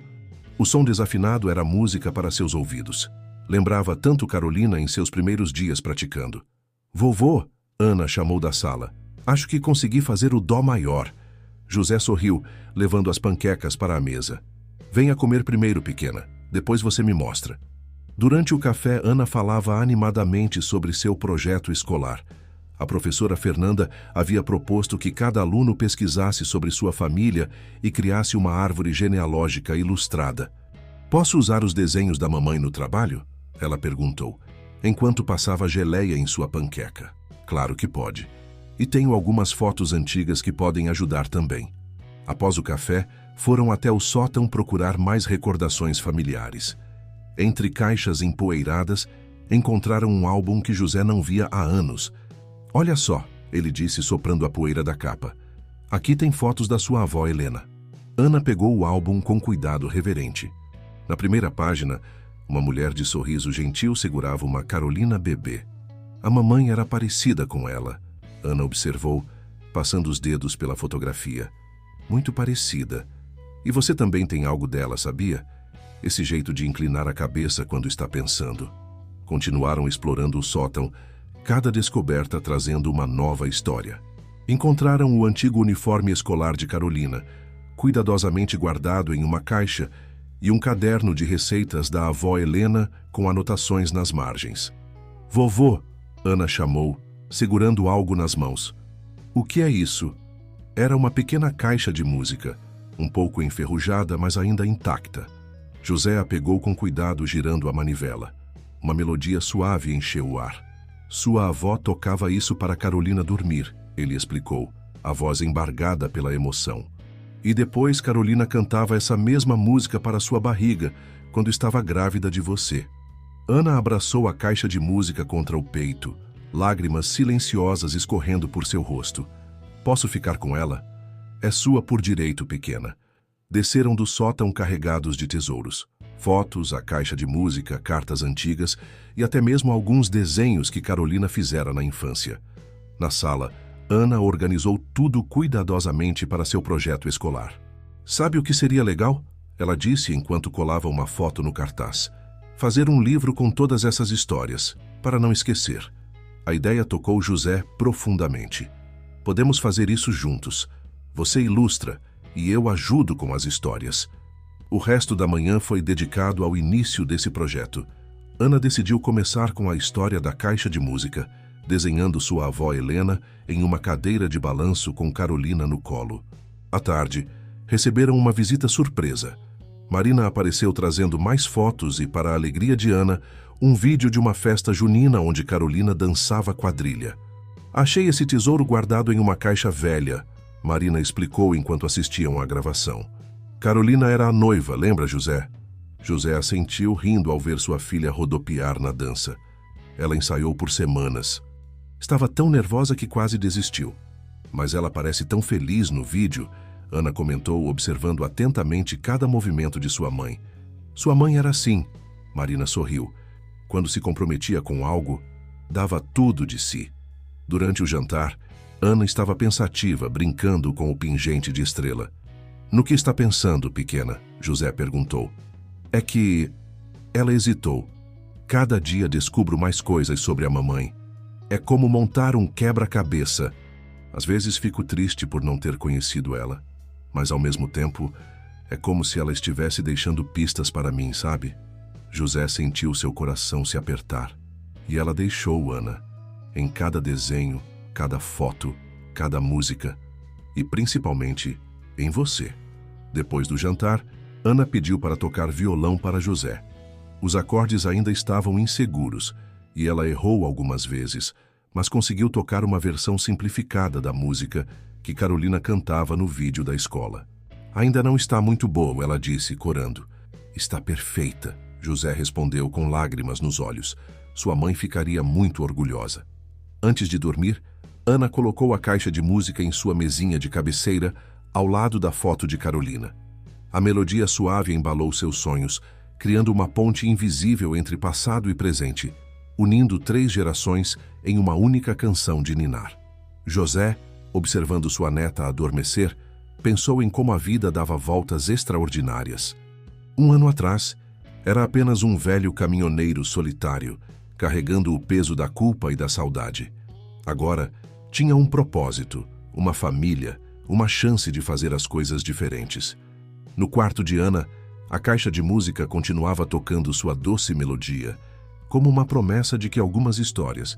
O som desafinado era música para seus ouvidos. Lembrava tanto Carolina em seus primeiros dias praticando. "Vovô", Ana chamou da sala. "Acho que consegui fazer o dó maior." José sorriu, levando as panquecas para a mesa. "Venha comer primeiro, pequena. Depois você me mostra." Durante o café, Ana falava animadamente sobre seu projeto escolar. A professora Fernanda havia proposto que cada aluno pesquisasse sobre sua família e criasse uma árvore genealógica ilustrada. "Posso usar os desenhos da mamãe no trabalho?" ela perguntou, enquanto passava geleia em sua panqueca. "Claro que pode. E tenho algumas fotos antigas que podem ajudar também." Após o café, foram até o sótão procurar mais recordações familiares. Entre caixas empoeiradas, encontraram um álbum que José não via há anos. "Olha só", ele disse soprando a poeira da capa. "Aqui tem fotos da sua avó Helena." Ana pegou o álbum com cuidado reverente. Na primeira página, uma mulher de sorriso gentil segurava uma Carolina bebê. A mamãe era parecida com ela, Ana observou, passando os dedos pela fotografia. "Muito parecida. E você também tem algo dela, sabia? Esse jeito de inclinar a cabeça quando está pensando." Continuaram explorando o sótão, cada descoberta trazendo uma nova história. Encontraram o antigo uniforme escolar de Carolina, cuidadosamente guardado em uma caixa, e um caderno de receitas da avó Helena com anotações nas margens. "Vovô", Ana chamou, segurando algo nas mãos. "O que é isso?" Era uma pequena caixa de música, um pouco enferrujada, mas ainda intacta. José a pegou com cuidado, girando a manivela. Uma melodia suave encheu o ar. "Sua avó tocava isso para Carolina dormir", ele explicou, a voz embargada pela emoção. "E depois Carolina cantava essa mesma música para sua barriga, quando estava grávida de você." Ana abraçou a caixa de música contra o peito, lágrimas silenciosas escorrendo por seu rosto. "Posso ficar com ela?" "É sua por direito, pequena." Desceram do sótão carregados de tesouros. Fotos, a caixa de música, cartas antigas e até mesmo alguns desenhos que Carolina fizera na infância. Na sala, Ana organizou tudo cuidadosamente para seu projeto escolar. "Sabe o que seria legal?" ela disse enquanto colava uma foto no cartaz. "Fazer um livro com todas essas histórias, para não esquecer." A ideia tocou José profundamente. "Podemos fazer isso juntos. Você ilustra e eu ajudo com as histórias." O resto da manhã foi dedicado ao início desse projeto. Ana decidiu começar com a história da caixa de música, desenhando sua avó Helena em uma cadeira de balanço com Carolina no colo. À tarde, receberam uma visita surpresa. Marina apareceu trazendo mais fotos e, para a alegria de Ana, um vídeo de uma festa junina onde Carolina dançava quadrilha. Achei esse tesouro guardado em uma caixa velha, Marina explicou enquanto assistiam à gravação. Carolina era a noiva, lembra, José? José assentiu, rindo ao ver sua filha rodopiar na dança. Ela ensaiou por semanas. Estava tão nervosa que quase desistiu. Mas ela parece tão feliz no vídeo, Ana comentou, observando atentamente cada movimento de sua mãe. Sua mãe era assim, Marina sorriu. Quando se comprometia com algo, dava tudo de si. Durante o jantar, Ana estava pensativa, brincando com o pingente de estrela. No que está pensando, pequena? José perguntou. É que... Ela hesitou. Cada dia descubro mais coisas sobre a mamãe. É como montar um quebra-cabeça. Às vezes fico triste por não ter conhecido ela, mas ao mesmo tempo é como se ela estivesse deixando pistas para mim, sabe? José sentiu seu coração se apertar. E ela deixou, Ana. Em cada desenho, cada foto, cada música. E principalmente em você. Depois do jantar, Ana pediu para tocar violão para José. Os acordes ainda estavam inseguros e ela errou algumas vezes, mas conseguiu tocar uma versão simplificada da música que Carolina cantava no vídeo da escola. Ainda não está muito boa, ela disse, corando. Está perfeita, José respondeu com lágrimas nos olhos. Sua mãe ficaria muito orgulhosa. Antes de dormir, Ana colocou a caixa de música em sua mesinha de cabeceira, ao lado da foto de Carolina. A melodia suave embalou seus sonhos, criando uma ponte invisível entre passado e presente, unindo 3 gerações em uma única canção de ninar. José, observando sua neta adormecer, pensou em como a vida dava voltas extraordinárias. 1 ano atrás, era apenas um velho caminhoneiro solitário, carregando o peso da culpa e da saudade. Agora, tinha um propósito, uma família, uma chance de fazer as coisas diferentes. No quarto de Ana, a caixa de música continuava tocando sua doce melodia, como uma promessa de que algumas histórias,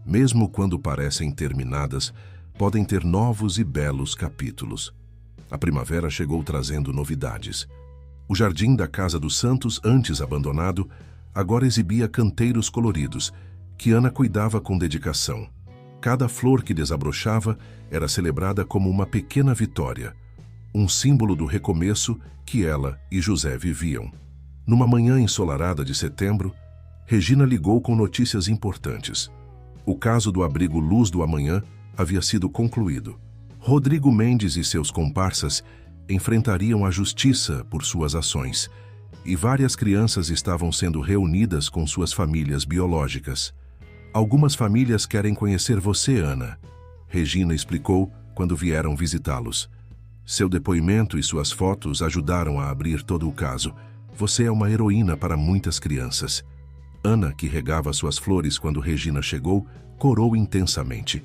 mesmo quando parecem terminadas, podem ter novos e belos capítulos. A primavera chegou trazendo novidades. O jardim da Casa dos Santos, antes abandonado, agora exibia canteiros coloridos, que Ana cuidava com dedicação. Cada flor que desabrochava era celebrada como uma pequena vitória, um símbolo do recomeço que ela e José viviam. Numa manhã ensolarada de setembro, Regina ligou com notícias importantes. O caso do abrigo Luz do Amanhã havia sido concluído. Rodrigo Mendes e seus comparsas enfrentariam a justiça por suas ações, e várias crianças estavam sendo reunidas com suas famílias biológicas. Algumas famílias querem conhecer você, Ana, Regina explicou quando vieram visitá-los. Seu depoimento e suas fotos ajudaram a abrir todo o caso. Você é uma heroína para muitas crianças. Ana, que regava suas flores quando Regina chegou, corou intensamente.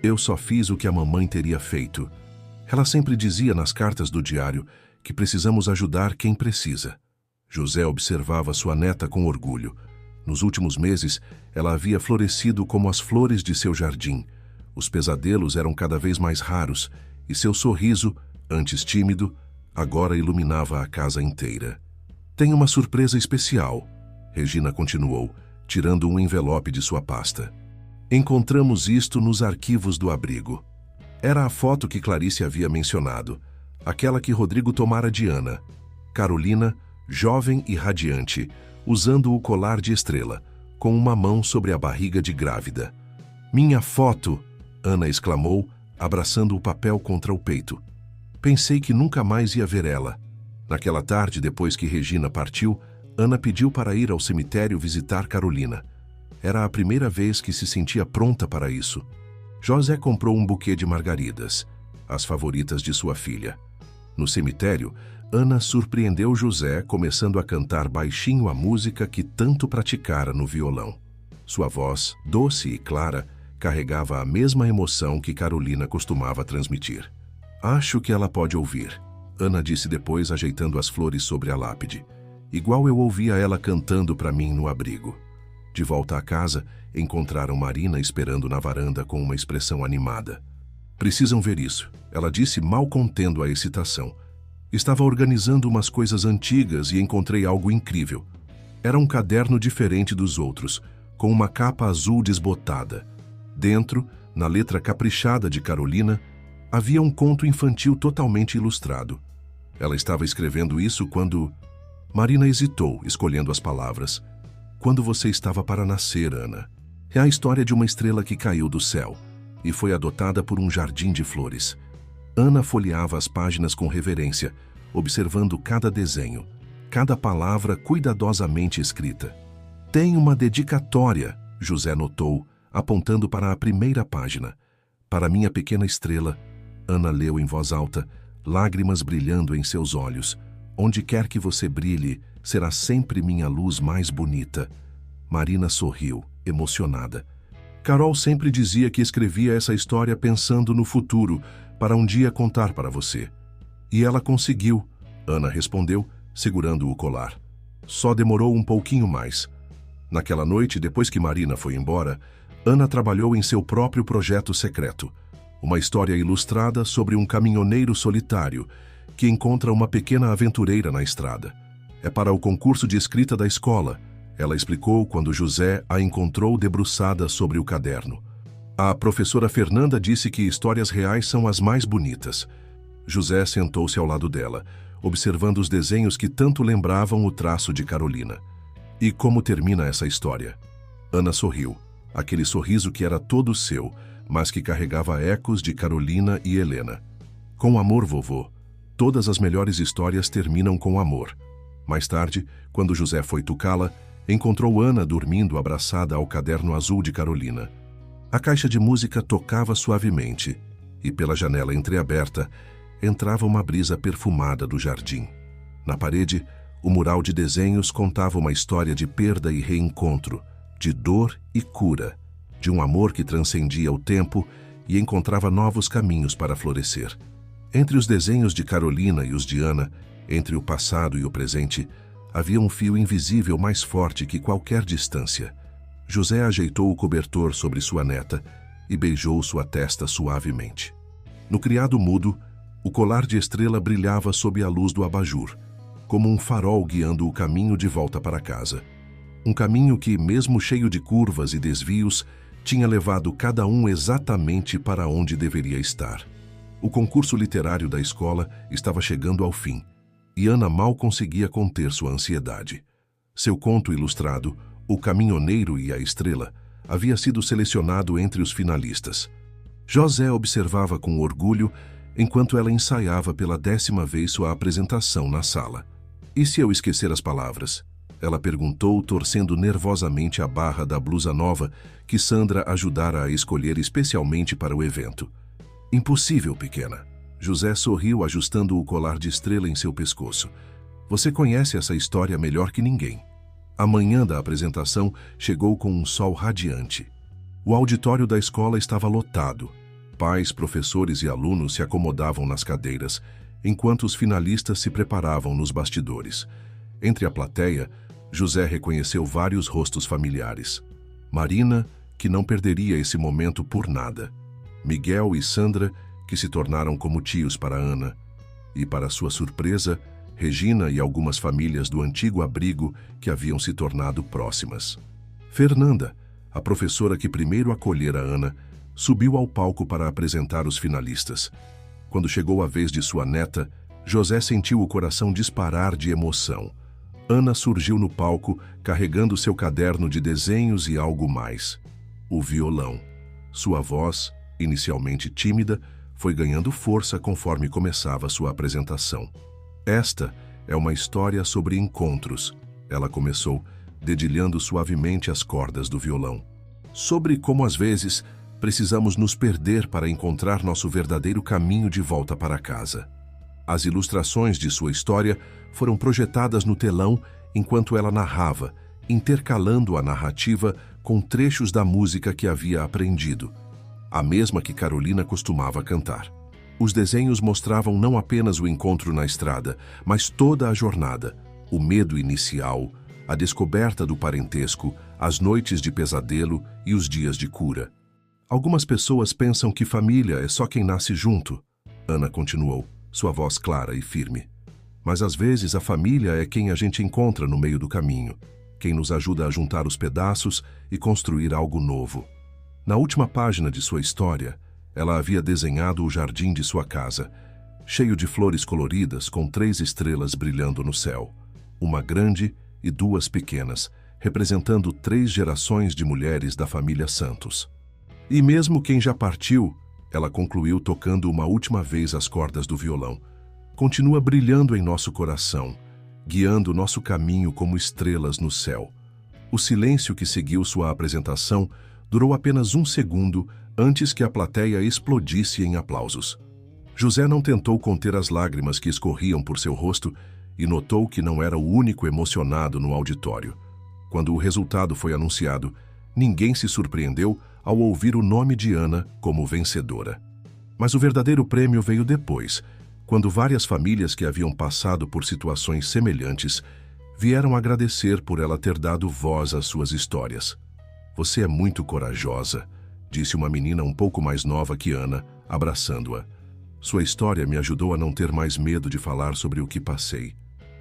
Eu só fiz o que a mamãe teria feito. Ela sempre dizia nas cartas do diário que precisamos ajudar quem precisa. José observava sua neta com orgulho. Nos últimos meses, ela havia florescido como as flores de seu jardim. Os pesadelos eram cada vez mais raros e seu sorriso, antes tímido, agora iluminava a casa inteira. Tenho uma surpresa especial, Regina continuou, tirando um envelope de sua pasta. Encontramos isto nos arquivos do abrigo. Era a foto que Clarice havia mencionado, aquela que Rodrigo tomara de Ana. Carolina, jovem e radiante, usando o colar de estrela, com uma mão sobre a barriga de grávida. Minha foto! Ana exclamou, abraçando o papel contra o peito. Pensei que nunca mais ia ver ela. Naquela tarde, depois que Regina partiu, Ana pediu para ir ao cemitério visitar Carolina. Era a primeira vez que se sentia pronta para isso. José comprou um buquê de margaridas, as favoritas de sua filha. No cemitério, Ana surpreendeu José começando a cantar baixinho a música que tanto praticara no violão. Sua voz, doce e clara, carregava a mesma emoção que Carolina costumava transmitir. Acho que ela pode ouvir, Ana disse depois, ajeitando as flores sobre a lápide. Igual eu ouvia ela cantando para mim no abrigo. De volta à casa, encontraram Marina esperando na varanda com uma expressão animada. Precisam ver isso, ela disse, mal contendo a excitação. Estava organizando umas coisas antigas e encontrei algo incrível. Era um caderno diferente dos outros, com uma capa azul desbotada. Dentro, Na letra caprichada de Carolina, havia um conto infantil totalmente ilustrado. Ela estava escrevendo isso quando... Marina hesitou, escolhendo as palavras. Quando você estava para nascer, Ana. É a história de uma estrela que caiu do céu e foi adotada por um jardim de flores. Ana folheava as páginas com reverência, observando cada desenho, cada palavra cuidadosamente escrita. Tem uma dedicatória, José notou, apontando para a primeira página. Para minha pequena estrela, Ana leu em voz alta, lágrimas brilhando em seus olhos. Onde quer que você brilhe, será sempre minha luz mais bonita. Marina sorriu, emocionada. Carol sempre dizia que escrevia essa história pensando no futuro, para um dia contar para você. E ela conseguiu, Ana respondeu, segurando o colar. Só demorou um pouquinho mais. Naquela noite, depois que Marina foi embora, Ana trabalhou em seu próprio projeto secreto. Uma história ilustrada sobre um caminhoneiro solitário que encontra uma pequena aventureira na estrada. É para o concurso de escrita da escola, ela explicou quando José a encontrou debruçada sobre o caderno. A professora Fernanda disse que histórias reais são as mais bonitas. José sentou-se ao lado dela, observando os desenhos que tanto lembravam o traço de Carolina. E como termina essa história? Ana sorriu, aquele sorriso que era todo seu, mas que carregava ecos de Carolina e Helena. Com amor, vovô. Todas as melhores histórias terminam com amor. Mais tarde, quando José foi tocá-la, encontrou Ana dormindo abraçada ao caderno azul de Carolina. A caixa de música tocava suavemente, e pela janela entreaberta, entrava uma brisa perfumada do jardim. Na parede, o mural de desenhos contava uma história de perda e reencontro, de dor e cura, de um amor que transcendia o tempo e encontrava novos caminhos para florescer. Entre os desenhos de Carolina e os de Ana, entre o passado e o presente, havia um fio invisível mais forte que qualquer distância. José ajeitou o cobertor sobre sua neta e beijou sua testa suavemente. No criado mudo, o colar de estrela brilhava sob a luz do abajur, como um farol guiando o caminho de volta para casa. Um caminho que, mesmo cheio de curvas e desvios, tinha levado cada um exatamente para onde deveria estar. O concurso literário da escola estava chegando ao fim, e Ana mal conseguia conter sua ansiedade. Seu conto ilustrado, O Caminhoneiro e a Estrela, havia sido selecionado entre os finalistas. José observava com orgulho enquanto ela ensaiava pela 10ª vez sua apresentação na sala. E se eu esquecer as palavras? Ela perguntou, torcendo nervosamente a barra da blusa nova que Sandra ajudara a escolher especialmente para o evento. Impossível, pequena. José sorriu, ajustando o colar de estrela em seu pescoço. Você conhece essa história melhor que ninguém. A manhã da apresentação chegou com um sol radiante. O auditório da escola estava lotado. Pais, professores e alunos se acomodavam nas cadeiras, enquanto os finalistas se preparavam nos bastidores. Entre a plateia, José reconheceu vários rostos familiares. Marina, que não perderia esse momento por nada. Miguel e Sandra, que se tornaram como tios para Ana. E, para sua surpresa, Regina e algumas famílias do antigo abrigo que haviam se tornado próximas. Fernanda, a professora que primeiro acolhera Ana, subiu ao palco para apresentar os finalistas. Quando chegou a vez de sua neta, José sentiu o coração disparar de emoção. Ana surgiu no palco, carregando seu caderno de desenhos e algo mais. O violão. Sua voz, inicialmente tímida, foi ganhando força conforme começava sua apresentação. Esta é uma história sobre encontros, ela começou, dedilhando suavemente as cordas do violão. Sobre como às vezes precisamos nos perder para encontrar nosso verdadeiro caminho de volta para casa. As ilustrações de sua história foram projetadas no telão enquanto ela narrava, intercalando a narrativa com trechos da música que havia aprendido, a mesma que Carolina costumava cantar. Os desenhos mostravam não apenas o encontro na estrada, mas toda a jornada, o medo inicial, a descoberta do parentesco, as noites de pesadelo e os dias de cura. Algumas pessoas pensam que família é só quem nasce junto, Ana continuou, sua voz clara e firme. Mas às vezes a família é quem a gente encontra no meio do caminho, quem nos ajuda a juntar os pedaços e construir algo novo. Na última página de sua história, ela havia desenhado o jardim de sua casa, cheio de flores coloridas com 3 estrelas brilhando no céu, uma grande e 2 pequenas, representando 3 gerações de mulheres da família Santos. E mesmo quem já partiu, ela concluiu tocando uma última vez as cordas do violão, continua brilhando em nosso coração, guiando nosso caminho como estrelas no céu. O silêncio que seguiu sua apresentação durou apenas 1 segundo antes que a plateia explodisse em aplausos. José não tentou conter as lágrimas que escorriam por seu rosto e notou que não era o único emocionado no auditório. Quando o resultado foi anunciado, ninguém se surpreendeu ao ouvir o nome de Ana como vencedora. Mas o verdadeiro prêmio veio depois, quando várias famílias que haviam passado por situações semelhantes vieram agradecer por ela ter dado voz às suas histórias. "Você é muito corajosa", disse uma menina um pouco mais nova que Ana, abraçando-a. "Sua história me ajudou a não ter mais medo de falar sobre o que passei."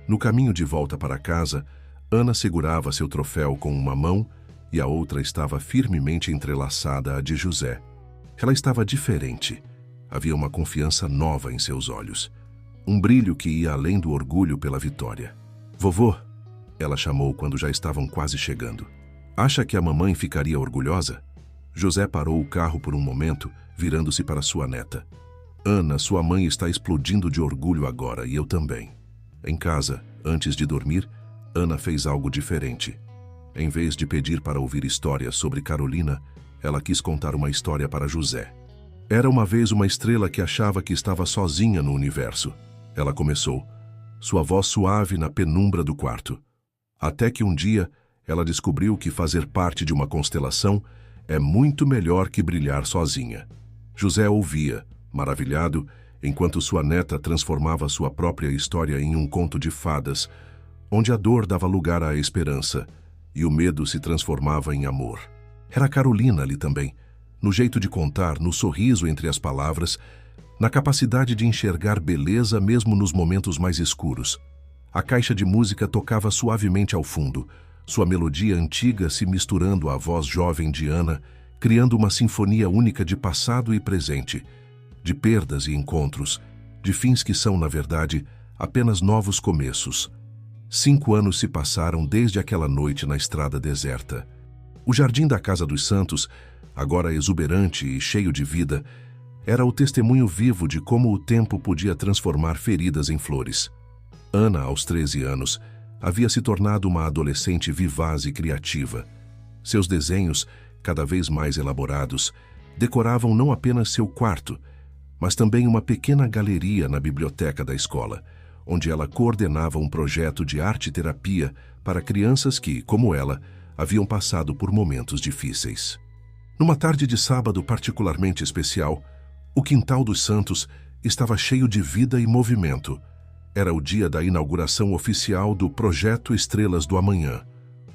No caminho de volta para casa, Ana segurava seu troféu com uma mão e a outra estava firmemente entrelaçada à de José. Ela estava diferente. Havia uma confiança nova em seus olhos. Um brilho que ia além do orgulho pela vitória. "Vovô", ela chamou quando já estavam quase chegando. "Acha que a mamãe ficaria orgulhosa?" José parou o carro por um momento, virando-se para sua neta. "Ana, sua mãe está explodindo de orgulho agora e eu também." Em casa, antes de dormir, Ana fez algo diferente. Em vez de pedir para ouvir histórias sobre Carolina, ela quis contar uma história para José. Era uma vez uma estrela que achava que estava sozinha no universo. Ela começou, sua voz suave na penumbra do quarto. Até que um dia, ela descobriu que fazer parte de uma constelação é muito melhor que brilhar sozinha. José ouvia, maravilhado, enquanto sua neta transformava sua própria história em um conto de fadas, onde a dor dava lugar à esperança e o medo se transformava em amor. Era Carolina ali também, no jeito de contar, no sorriso entre as palavras, na capacidade de enxergar beleza mesmo nos momentos mais escuros. A caixa de música tocava suavemente ao fundo, sua melodia antiga se misturando à voz jovem de Ana, criando uma sinfonia única de passado e presente, de perdas e encontros, de fins que são, na verdade, apenas novos começos. 5 anos se passaram desde aquela noite na estrada deserta. O jardim da Casa dos Santos, agora exuberante e cheio de vida, era o testemunho vivo de como o tempo podia transformar feridas em flores. Ana, aos 13 anos, havia se tornado uma adolescente vivaz e criativa. Seus desenhos, cada vez mais elaborados, decoravam não apenas seu quarto, mas também uma pequena galeria na biblioteca da escola, onde ela coordenava um projeto de arte-terapia para crianças que, como ela, haviam passado por momentos difíceis. Numa tarde de sábado particularmente especial, o quintal dos Santos estava cheio de vida e movimento. Era o dia da inauguração oficial do Projeto Estrelas do Amanhã,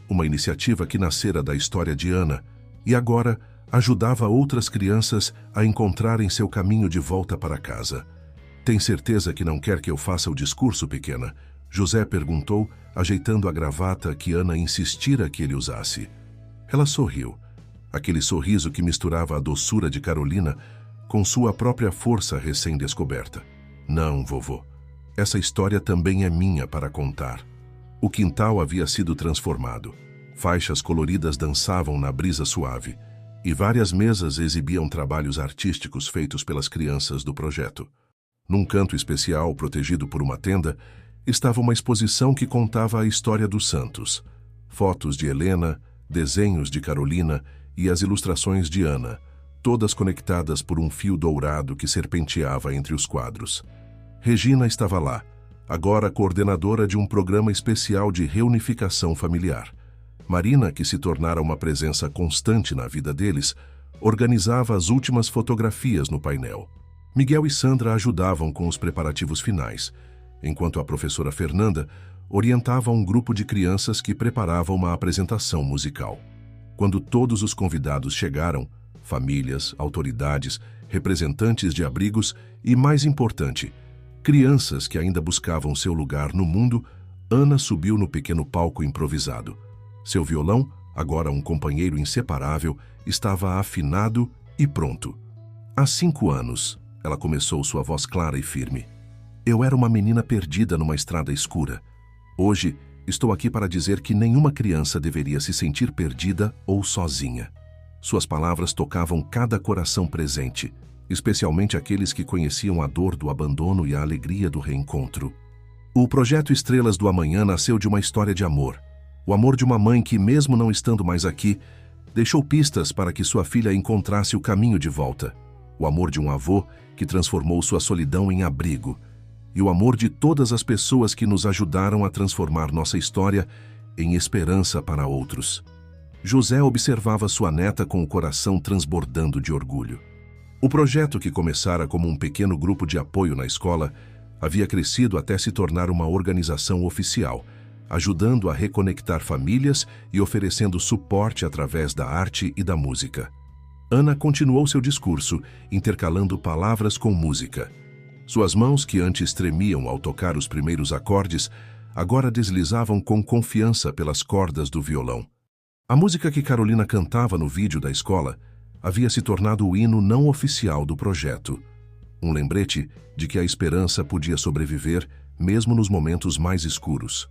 uma iniciativa que nascera da história de Ana e agora ajudava outras crianças a encontrarem seu caminho de volta para casa. "Tem certeza que não quer que eu faça o discurso, pequena?" José perguntou, ajeitando a gravata que Ana insistira que ele usasse. Ela sorriu, aquele sorriso que misturava a doçura de Carolina com sua própria força recém-descoberta. "Não, vovô. Essa história também é minha para contar." O quintal havia sido transformado. Faixas coloridas dançavam na brisa suave, e várias mesas exibiam trabalhos artísticos feitos pelas crianças do projeto. Num canto especial, protegido por uma tenda, estava uma exposição que contava a história dos Santos. Fotos de Helena, desenhos de Carolina e as ilustrações de Ana, todas conectadas por um fio dourado que serpenteava entre os quadros. Regina estava lá, agora coordenadora de um programa especial de reunificação familiar. Marina, que se tornara uma presença constante na vida deles, organizava as últimas fotografias no painel. Miguel e Sandra ajudavam com os preparativos finais, enquanto a professora Fernanda orientava um grupo de crianças que preparava uma apresentação musical. Quando todos os convidados chegaram, famílias, autoridades, representantes de abrigos e, mais importante, crianças que ainda buscavam seu lugar no mundo, Ana subiu no pequeno palco improvisado. Seu violão, agora um companheiro inseparável, estava afinado e pronto. Há 5 anos, ela começou, sua voz clara e firme. Eu era uma menina perdida numa estrada escura. Hoje, estou aqui para dizer que nenhuma criança deveria se sentir perdida ou sozinha. Suas palavras tocavam cada coração presente, especialmente aqueles que conheciam a dor do abandono e a alegria do reencontro. O projeto Estrelas do Amanhã nasceu de uma história de amor. O amor de uma mãe que, mesmo não estando mais aqui, deixou pistas para que sua filha encontrasse o caminho de volta. O amor de um avô que transformou sua solidão em abrigo. E o amor de todas as pessoas que nos ajudaram a transformar nossa história em esperança para outros. José observava sua neta com o coração transbordando de orgulho. O projeto, que começara como um pequeno grupo de apoio na escola, havia crescido até se tornar uma organização oficial, ajudando a reconectar famílias e oferecendo suporte através da arte e da música. Ana continuou seu discurso, intercalando palavras com música. Suas mãos, que antes tremiam ao tocar os primeiros acordes, agora deslizavam com confiança pelas cordas do violão. A música que Carolina cantava no vídeo da escola havia se tornado o hino não oficial do projeto. Um lembrete de que a esperança podia sobreviver mesmo nos momentos mais escuros.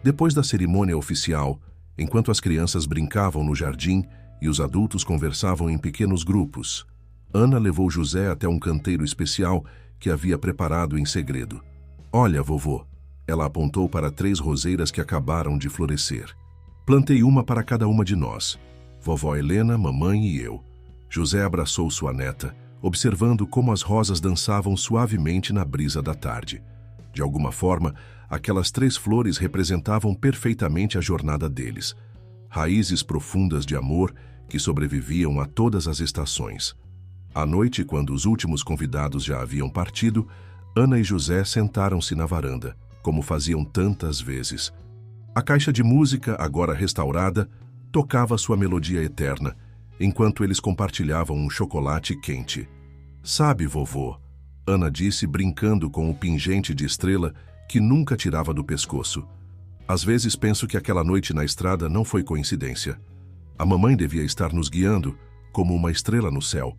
Depois da cerimônia oficial, enquanto as crianças brincavam no jardim e os adultos conversavam em pequenos grupos, Ana levou José até um canteiro especial que havia preparado em segredo. Olha, vovô, ela apontou para 3 roseiras que acabaram de florescer. Plantei uma para cada uma de nós, vovó Helena, mamãe e eu. José abraçou sua neta, observando como as rosas dançavam suavemente na brisa da tarde. De alguma forma, aquelas 3 flores representavam perfeitamente a jornada deles. Raízes profundas de amor que sobreviviam a todas as estações. À noite, quando os últimos convidados já haviam partido, Ana e José sentaram-se na varanda, como faziam tantas vezes. A caixa de música, agora restaurada, tocava sua melodia eterna, enquanto eles compartilhavam um chocolate quente. Sabe, vovô, Ana disse, brincando com o pingente de estrela que nunca tirava do pescoço. Às vezes penso que aquela noite na estrada não foi coincidência. A mamãe devia estar nos guiando, como uma estrela no céu.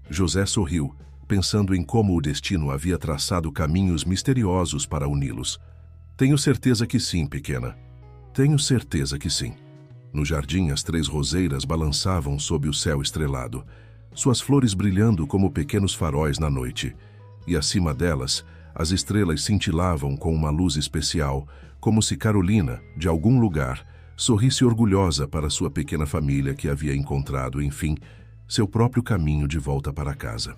José sorriu, pensando em como o destino havia traçado caminhos misteriosos para uni-los. Tenho certeza que sim, pequena. Tenho certeza que sim. No jardim, as 3 roseiras balançavam sob o céu estrelado, suas flores brilhando como pequenos faróis na noite. E acima delas, as estrelas cintilavam com uma luz especial, como se Carolina, de algum lugar, sorrisse orgulhosa para sua pequena família que havia encontrado, enfim, seu próprio caminho de volta para casa.